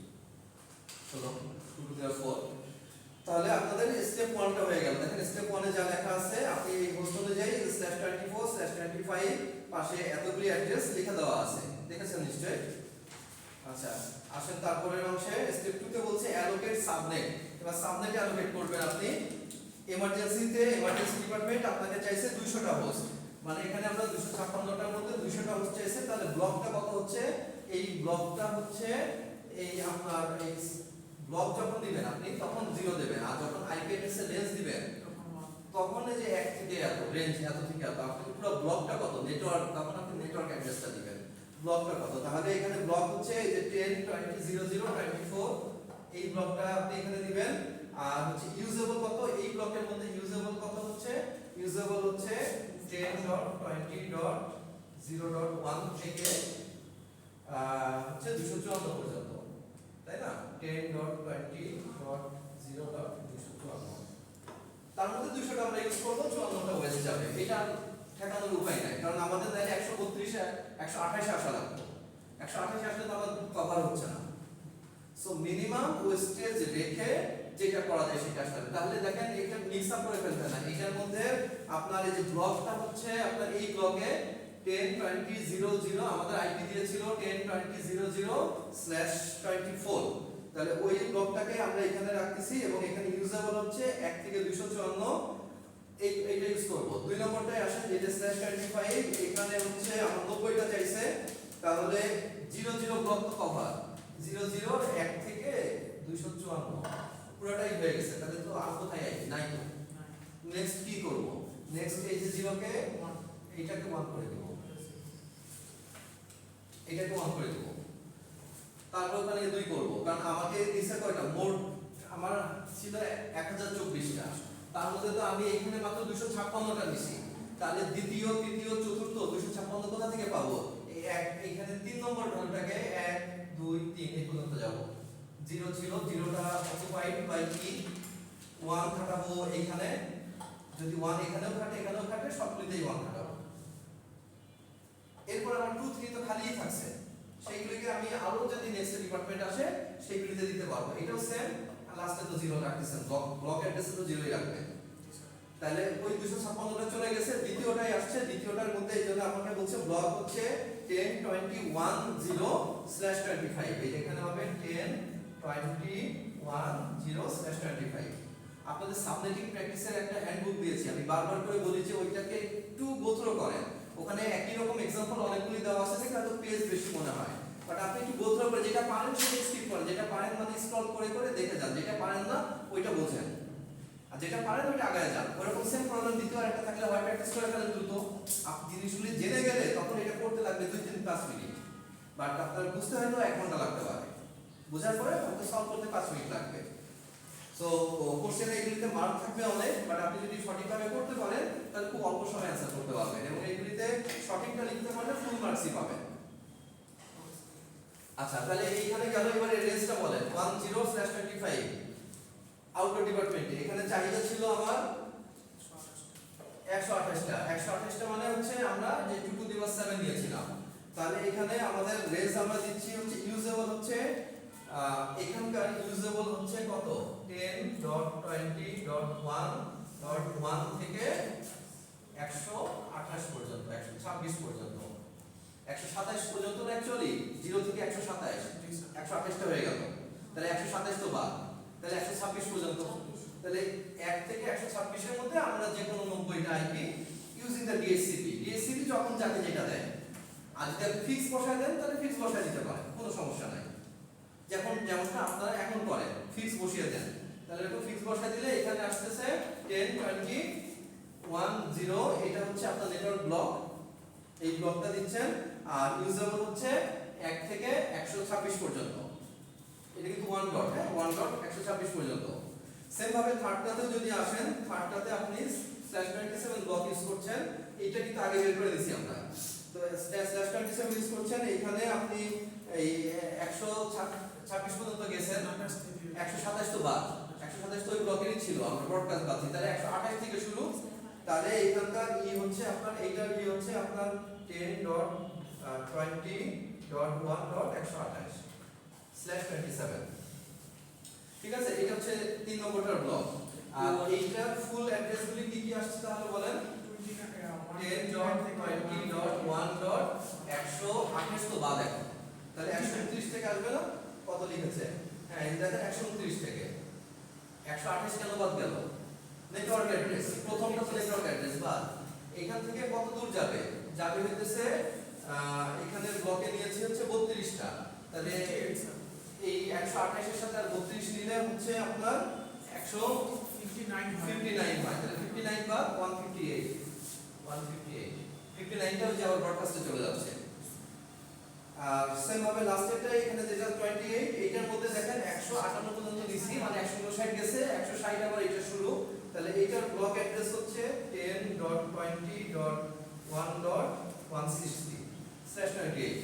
চলো 2 টু দি পাওয়ার 4। তাহলে আপনাদের স্টেপ 1টা হয়ে গেল। দেখেন স্টেপ 1 এ যা লেখা আছে আপনি এই হোস্ট অনুযায়ী /24/25 পাশে এতগুলি অ্যাড্রেস লিখে দেওয়া আছে, দেখেছেন নিশ্চয়ই? আচ্ছা, আসেন তারপরের অংশে। স্টেপ 2 তে বলছে অ্যালোকেট সাবনেট। এবার সাবনেটে অ্যালোকেট করবেন আপনি। এমার্জেন্সি ডিপার্টমেন্ট আপনাকে চাইছে 200টা হোস্ট, মানে এখানে আমরা 256টার মধ্যে 200টা হোস্ট চাইছে, তাহলে ব্লকটা কত হচ্ছে? এই ব্লকটা হচ্ছে এই আপনার এই ব্লক যখন দিবেন আপনি তখন 0 দেবেন, আর যখন আইপি অ্যাড্রেসে রেঞ্জ দিবেন তখন এই যে 1 থেকে এত রেঞ্জ, এত থেকে এত, আপনি পুরো ব্লকটা কত নেটওয়ার্ক, তখন আপনি নেটওয়ার্ক অ্যাড্রেসটা দিবেন, ব্লকটা কত। তাহলে এখানে ব্লক হচ্ছে এই যে 10 20 00 24, এই ব্লকটা আপনি এখানে দিবেন। আর হচ্ছে ইউজেবল কত, এই ব্লকের মধ্যে ইউজেবল কত হচ্ছে? ইউজেবল হচ্ছে 10.20.0.1 থেকে হচ্ছে 254 পর্যন্ত, তাই না? 10.20.0.254, তার মধ্যে 200টা আমরা ইউজ করব, 54টা ওয়েস্ট যাবে। এটা ঠেকানোর উপায় নাই, কারণ আমাদের তাহলে 132 128 আসা লাগবে, 128 আসলে তো আমাদের কভার হচ্ছে না। সো মিনিমাম ওয়েস্টেজ রেখে যেটা করা যায় সেটা আসলে, তাহলে দেখেন এটা মিক্স আপ করে ফেলতে না। এটার মধ্যে আপনার এই যে ব্লকটা হচ্ছে আপনার এই ব্লকে 10.20.0 আমাদের আইপি দিয়েছিল 10.20.0/24, তাহলে ওই ব্লকটাকে আমরা এখানে রাখতেছি এবং এখানে ইউজেবল হচ্ছে 1 থেকে 254, এইটা ইউজ করব। 2 নম্বরটায় আসেন, যেটা /25, এখানে হচ্ছে আমার 90টা চাইছে, তাহলে 00 ব্লক তো কভার, 00 1 থেকে 254 পুরোটাই হয়ে গেছে, তাহলে তো আর কোথায় আইপি নাই তো। নেক্সট কি করব? নেক্সট এই যে 0 কে এইটাকে 1 করে দেব, এটাকে 1 করে দেব, তারপর ওখানে 2 করব, কারণ আমাকে দিছে কয়টা? মোট আমার ছিল 1024টা, তার মধ্যে তো আমি এখানে মাত্র 256টা নিছি, তাহলে দ্বিতীয় তৃতীয় চতুর্থ 256 কোথা থেকে পাবো? এই এক এখানে 3 নম্বর ভ্যালুটাকে 1 2 3 এই পর্যন্ত যাব 0 ছিল 0টা অকুপাইড বাই কি 1 খাটাবো এইখানে যদি 1 এখানেও খাটে সবগুলিতেই 1 খাটাবো এরপর আমার 2 3 তো খালিই থাকছে সেইগুলিকে আমি আরো যদি নেক্সট ডিপার্টমেন্ট আসে সেইগুলিতে দিতে পারবো এটাও সেম লাস্টে তো 0 রাখতেছেন ব্লক অ্যাড্রেসে তো 0ই রাখবেন তাহলে ওই 256টা চলে গেছে দ্বিতীয়টাই আসছে দ্বিতীয়টার মধ্যে এইজন্য আমাকে বলছে ব্লক হচ্ছে 10.21.0/25 এই এখানে হবে 10.21.0/25 আপনাদের সাবনেটিং প্র্যাকটিসের একটা হ্যান্ডবুক দিয়েছি আমি বারবার করে বলি যে ওইটাকে একটু গোথ্রো করেন ওখানে একই রকম एग्जांपल অনেকগুলি দেওয়া আছে যেটা তো পেজ বেশি মনে হয় বাট আপনি একটু গোথ্রো করে যেটা পারেন সেটা স্কিপ করেন যেটা পারেন মানে স্ক্রল করে করে দেখে যান যেটা পারেন না ওইটা বোঝেন আর যেটা পারেন ওইটা আগায় যান ওরকম সেম প্রবলেম দ্বিতীয় আরেকটা থাকলে হয় প্র্যাকটিস করে ফেলেন দ্রুত আপনি জিনিসগুলি জেনে গেলে তখন এটা করতে লাগবে 2-3-5 মিনিট বাট আপনার বুঝতে হয়তো 1 ঘন্টা লাগতে পারে বোঝার পরে হয়তো সলভ করতে 5 মিনিট লাগবে সো কোশ্চেনে এগুলিতে মার্ক থাকবে অনেক বাট আপনি যদি সঠিকভাবে করতে পারেন তাহলে খুব অল্প সময়ে অ্যানসার করতে পারবেন এবং এগুলিতে সঠিকটা লিখতে পারলে ফুল মার্কসই পাবেন আচ্ছা তাহলে এইখানে গেল এবারে রেঞ্জটা বলেন 10/25 আউটডোর ডিপার্টমেন্টে এখানে চাহিদা ছিল আমার 128টা মানে হচ্ছে আমরা যে 2 টু দি পাওয়ার 7 নিয়েছিলাম তাহলে এখানে আমাদের রেঞ্জ আমরা দিচ্ছি হচ্ছে ইউজেবল হচ্ছে এখানকার ইউজেবল হচ্ছে কত 10.20.1.1 থেকে 128 পর্যন্ত 126 পর্যন্ত 127 পর্যন্ত না অ্যাকচুয়ালি 0 থেকে 127 128টা হয়ে গেল তাহলে 127 তো বাদ তাহলে 126 পর্যন্ত তাহলে 1 থেকে 126 এর মধ্যে আমরা যে কোনো 90টা আইপি ইউজিং দ্য ডিএসসিপি যখন যাকে যেটা দেয় আর যদি ফিক্স বসায় দেন তাহলে ফিক্স বসায় দিতে পারেন কোনো সমস্যা নাই যেমনটা আপনারা এখন করেন ফিক্স বসিয়ে দেন তাহলে একটু ফিক্স বসায় দিলে এখানে আসতেছে 10.20 এটা হচ্ছে আপনার নেটওয়ার্ক ব্লক এই ব্লকটা দিচ্ছেন আর ইউজেবল হচ্ছে 1 থেকে 126 পর্যন্ত এটা কিন্তু 1 ডট হ্যাঁ 1 ডট 126 পর্যন্ত সেম ভাবে থার্ডটাতেও যদি আসেন থার্ডটাতে আপনি /27 ব্লক ইউজ করছেন এটা কিন্তু আগে বের করে দিয়েছি আমরা তো /27 ইউজ করছেন এখানে আপনি এই 126 পর্যন্ত গেছেন 127 তো বাদ 127 তো ওই ব্লকেরই ছিল আমরা ব্রডকাস্ট বাদ তাহলে 128 থেকে শুরু তাহলে এখানকার ই হচ্ছে আপনার এইটার ই হচ্ছে আপনার 10.20.1.128/27 ঠিক আছে এটা হচ্ছে 3 নম্বরটার ব্লক আর এইটার ফুল অ্যাড্রেস গুলি কি কি আসছে তাহলে বলেন 10.20.1.128 তো বাদ এখন তাহলে 129 থেকে আসবে না কত লিখেছে হ্যাঁ এই দেখেন 129 থেকে 128 কেন বাদ গেল নেটওয়ার্ক অ্যাড্রেস প্রথমটা তো নেটওয়ার্ক অ্যাড্রেস বাদ এখান থেকে কত দূর যাবে হইতেছে এখানে ব্লকে নিয়েছে হচ্ছে 32টা তাহলে এই 128 এর সাথে আর 32 নিলে হচ্ছে আপনার 159 হয় তাহলে 59 বাদ 158 59টাও যে আবার ব্রডকাস্টে চলে যাচ্ছে আর সেম ভাবে লাস্টেরটা এখানে যেটা 28 এইটার মধ্যে দেখেন 158 পর্যন্ত দিছি মানে 159 গেছে 160 আবার এটা শুরু তাহলে এইটার ব্লক অ্যাড্রেস হচ্ছে 10.20.1.160/28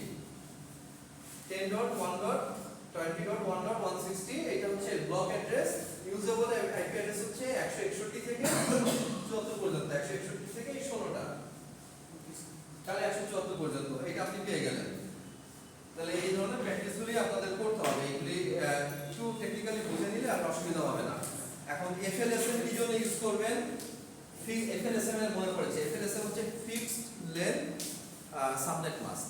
10.1.20.1.160 এটা হচ্ছে block address usable IP address হচ্ছে 161 থেকে 74 পর্যন্ত 161 থেকে এই 16টা তাহলে 174 পর্যন্ত এটা আপনি পেয়ে গেলেন তাহলে এই ধরনের প্র্যাকটিসগুলি আপনাদের করতে হবে এগুলি একটু টেকনিক্যালি বুঝে নিলে আর অসুবিধা হবে না এখন এফএলএসএম কি জন্য ইউজ করবেন এফএলএসএম এর মনে পড়েছে এফএলএসএম হচ্ছে fixed length subnet mask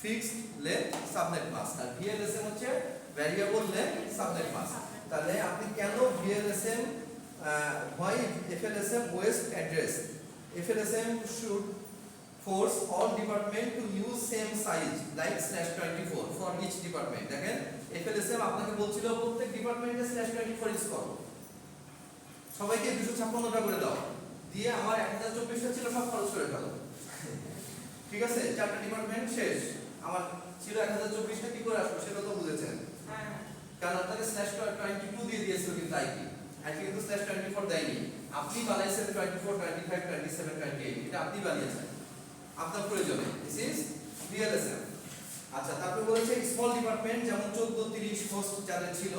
fixed length subnet mask আর ভিএলএসএম হচ্ছে ভ্যারিয়েবল লেন্থ সাবনেট মাস্ক তাহলে আপনি কেন VLSM why FLSM waste address FLSM should force all department to use same size like /24 for each department দেখেন FLSM আপনাকে বলছিল প্রত্যেক ডিপার্টমেন্টে /24 ইউজ করো সবাইকে 256টা করে দাও দিয়ে আমার 1024টা ছিল সব খরচ করে ফেলো ঠিক আছে চারটা ডিপার্টমেন্ট শেষ আমার ছিল 1024টা কি করে আসলো সেটা তো বুঝেছেন
হ্যাঁ
কারণ আপনাকে /22 দিয়ে দিয়েছিল কিন্তু আইপি কিন্তু /24 দেয়নি আপনি বানাইছেন 24 25 27 28 এটা আপনি বানিয়েছেন আপনার প্রয়োজনে দিস ইজ VLSM আচ্ছা, তারপরে বলেছে স্মল ডিপার্টমেন্ট যেমন 1430 হোস্ট যাদের ছিল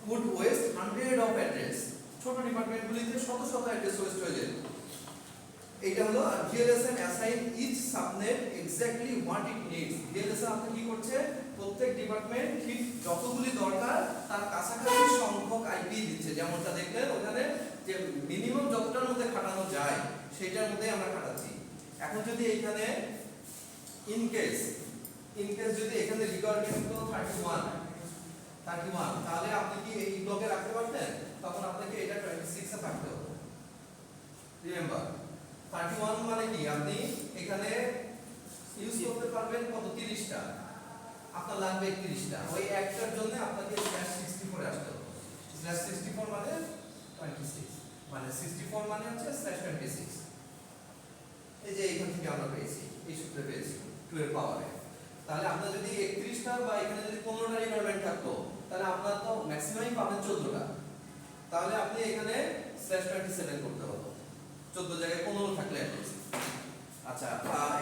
would waste 100 of address। ছোট ডিপার্টমেন্টগুলিতে শত শত অ্যাড্রেস ওয়েস্ট হয়ে যেত। এইটা হলো আর VLSM assign each subnet exactly what it needs। VLSM আপনি কি করছে, প্রত্যেক ডিপার্টমেন্ট ঠিক যতগুলি দরকার তার কাছাকাছি সংখ্যক আইপি দিচ্ছে, যেমনটা দেখলেন ওখানে যে মিনিমাম যতটার মধ্যে খাটানো যায় সেটার মধ্যে আমরা খাটাচ্ছি। এখন যদি এখানে ইন কেস যদি এখানে রিকোয়ারমেন্ট হতো 31 তাহলে আপনি কি এই ব্লকে রাখতে পারতেন? তখন আপনাকে এটা 26 এ থাকতে হতো। রিমেম্বার 31 মানে কি, আপনি এখানে ইউজ করতে পারবেন কত, 30টা, আপনার লাগবে 31টা, ওই একটার জন্য আপনাকে /64 আসতে হবে। /64 মানে 26, মানে 64 মানে হচ্ছে /26। এই যে এইখান থেকে আমরা পেয়েছি, এই সূত্রে পেয়েছি 2 এর পাওয়ারে। তাহলে আপনার যদি 31টা বা এখানে যদি 15টা রিকোয়ারমেন্ট থাকতো তাহলে আপনার তো ম্যাক্সিমামই পাবেন 14টা। তাহলে আপনি এখানে /27 করতে হতো, 14 জায়গায় 15 থাকলে অ্যাটলিস্ট। আচ্ছা,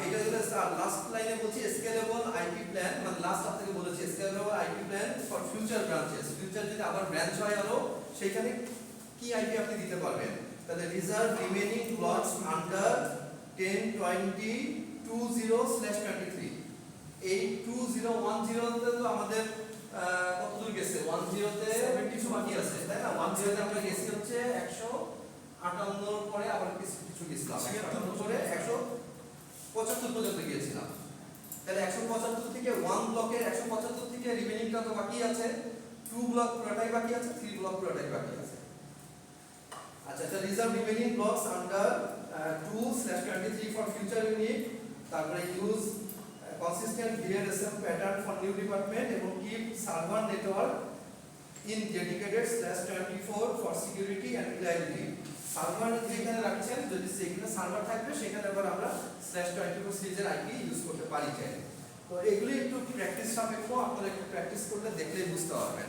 এটা হলো লাস্ট লাইনে বলছি স্কেলেবল আইপি প্ল্যান, মানে লাস্ট আপনাকে বলেছি scalable IP plan for future branches. Future যদি আবার ব্রাঞ্চ হয় আরো, সেখানে কি আইপি আপনি দিতে পারবেন? তাহলে রিজার্ভ রিমেইনিং ব্লকস আন্ডার 10 20 20/23। এই 2010 তে তো আমাদের কত দূর গেছে, 10 তে কিছু বাকি আছে, তাই না? 10 তে আমরা গেছি হচ্ছে 158 পরে আবার কিছু গেছিলাম, 158 পরে 175 পর্যন্ত গিয়েছিলাম। তাহলে 175 থেকে 1 ব্লকের 175 থেকে রিমেইনিংটা তো বাকি আছে, 2 ব্লক পুরোটাই বাকি আছে, 3 ব্লক পুরোটাই বাকি আছে। আচ্ছা, the reserve remaining blocks under 2/23 for future unit, তারপরে use consistent VLSM pattern for new department এবং keep server network in dedicated /24 for security and reliability। Server যেখানে রাখছেন যদি সেখানে সার্ভার থাকবে সেখানে আবার আমরা /24 সিরিজের আইপি ইউজ করতে পারি চাই। তো এগুলি একটু প্র্যাকটিস সাপেক্ষ, আপনারা একটু প্র্যাকটিস করলে দেখলেই বুঝতে পারবেন।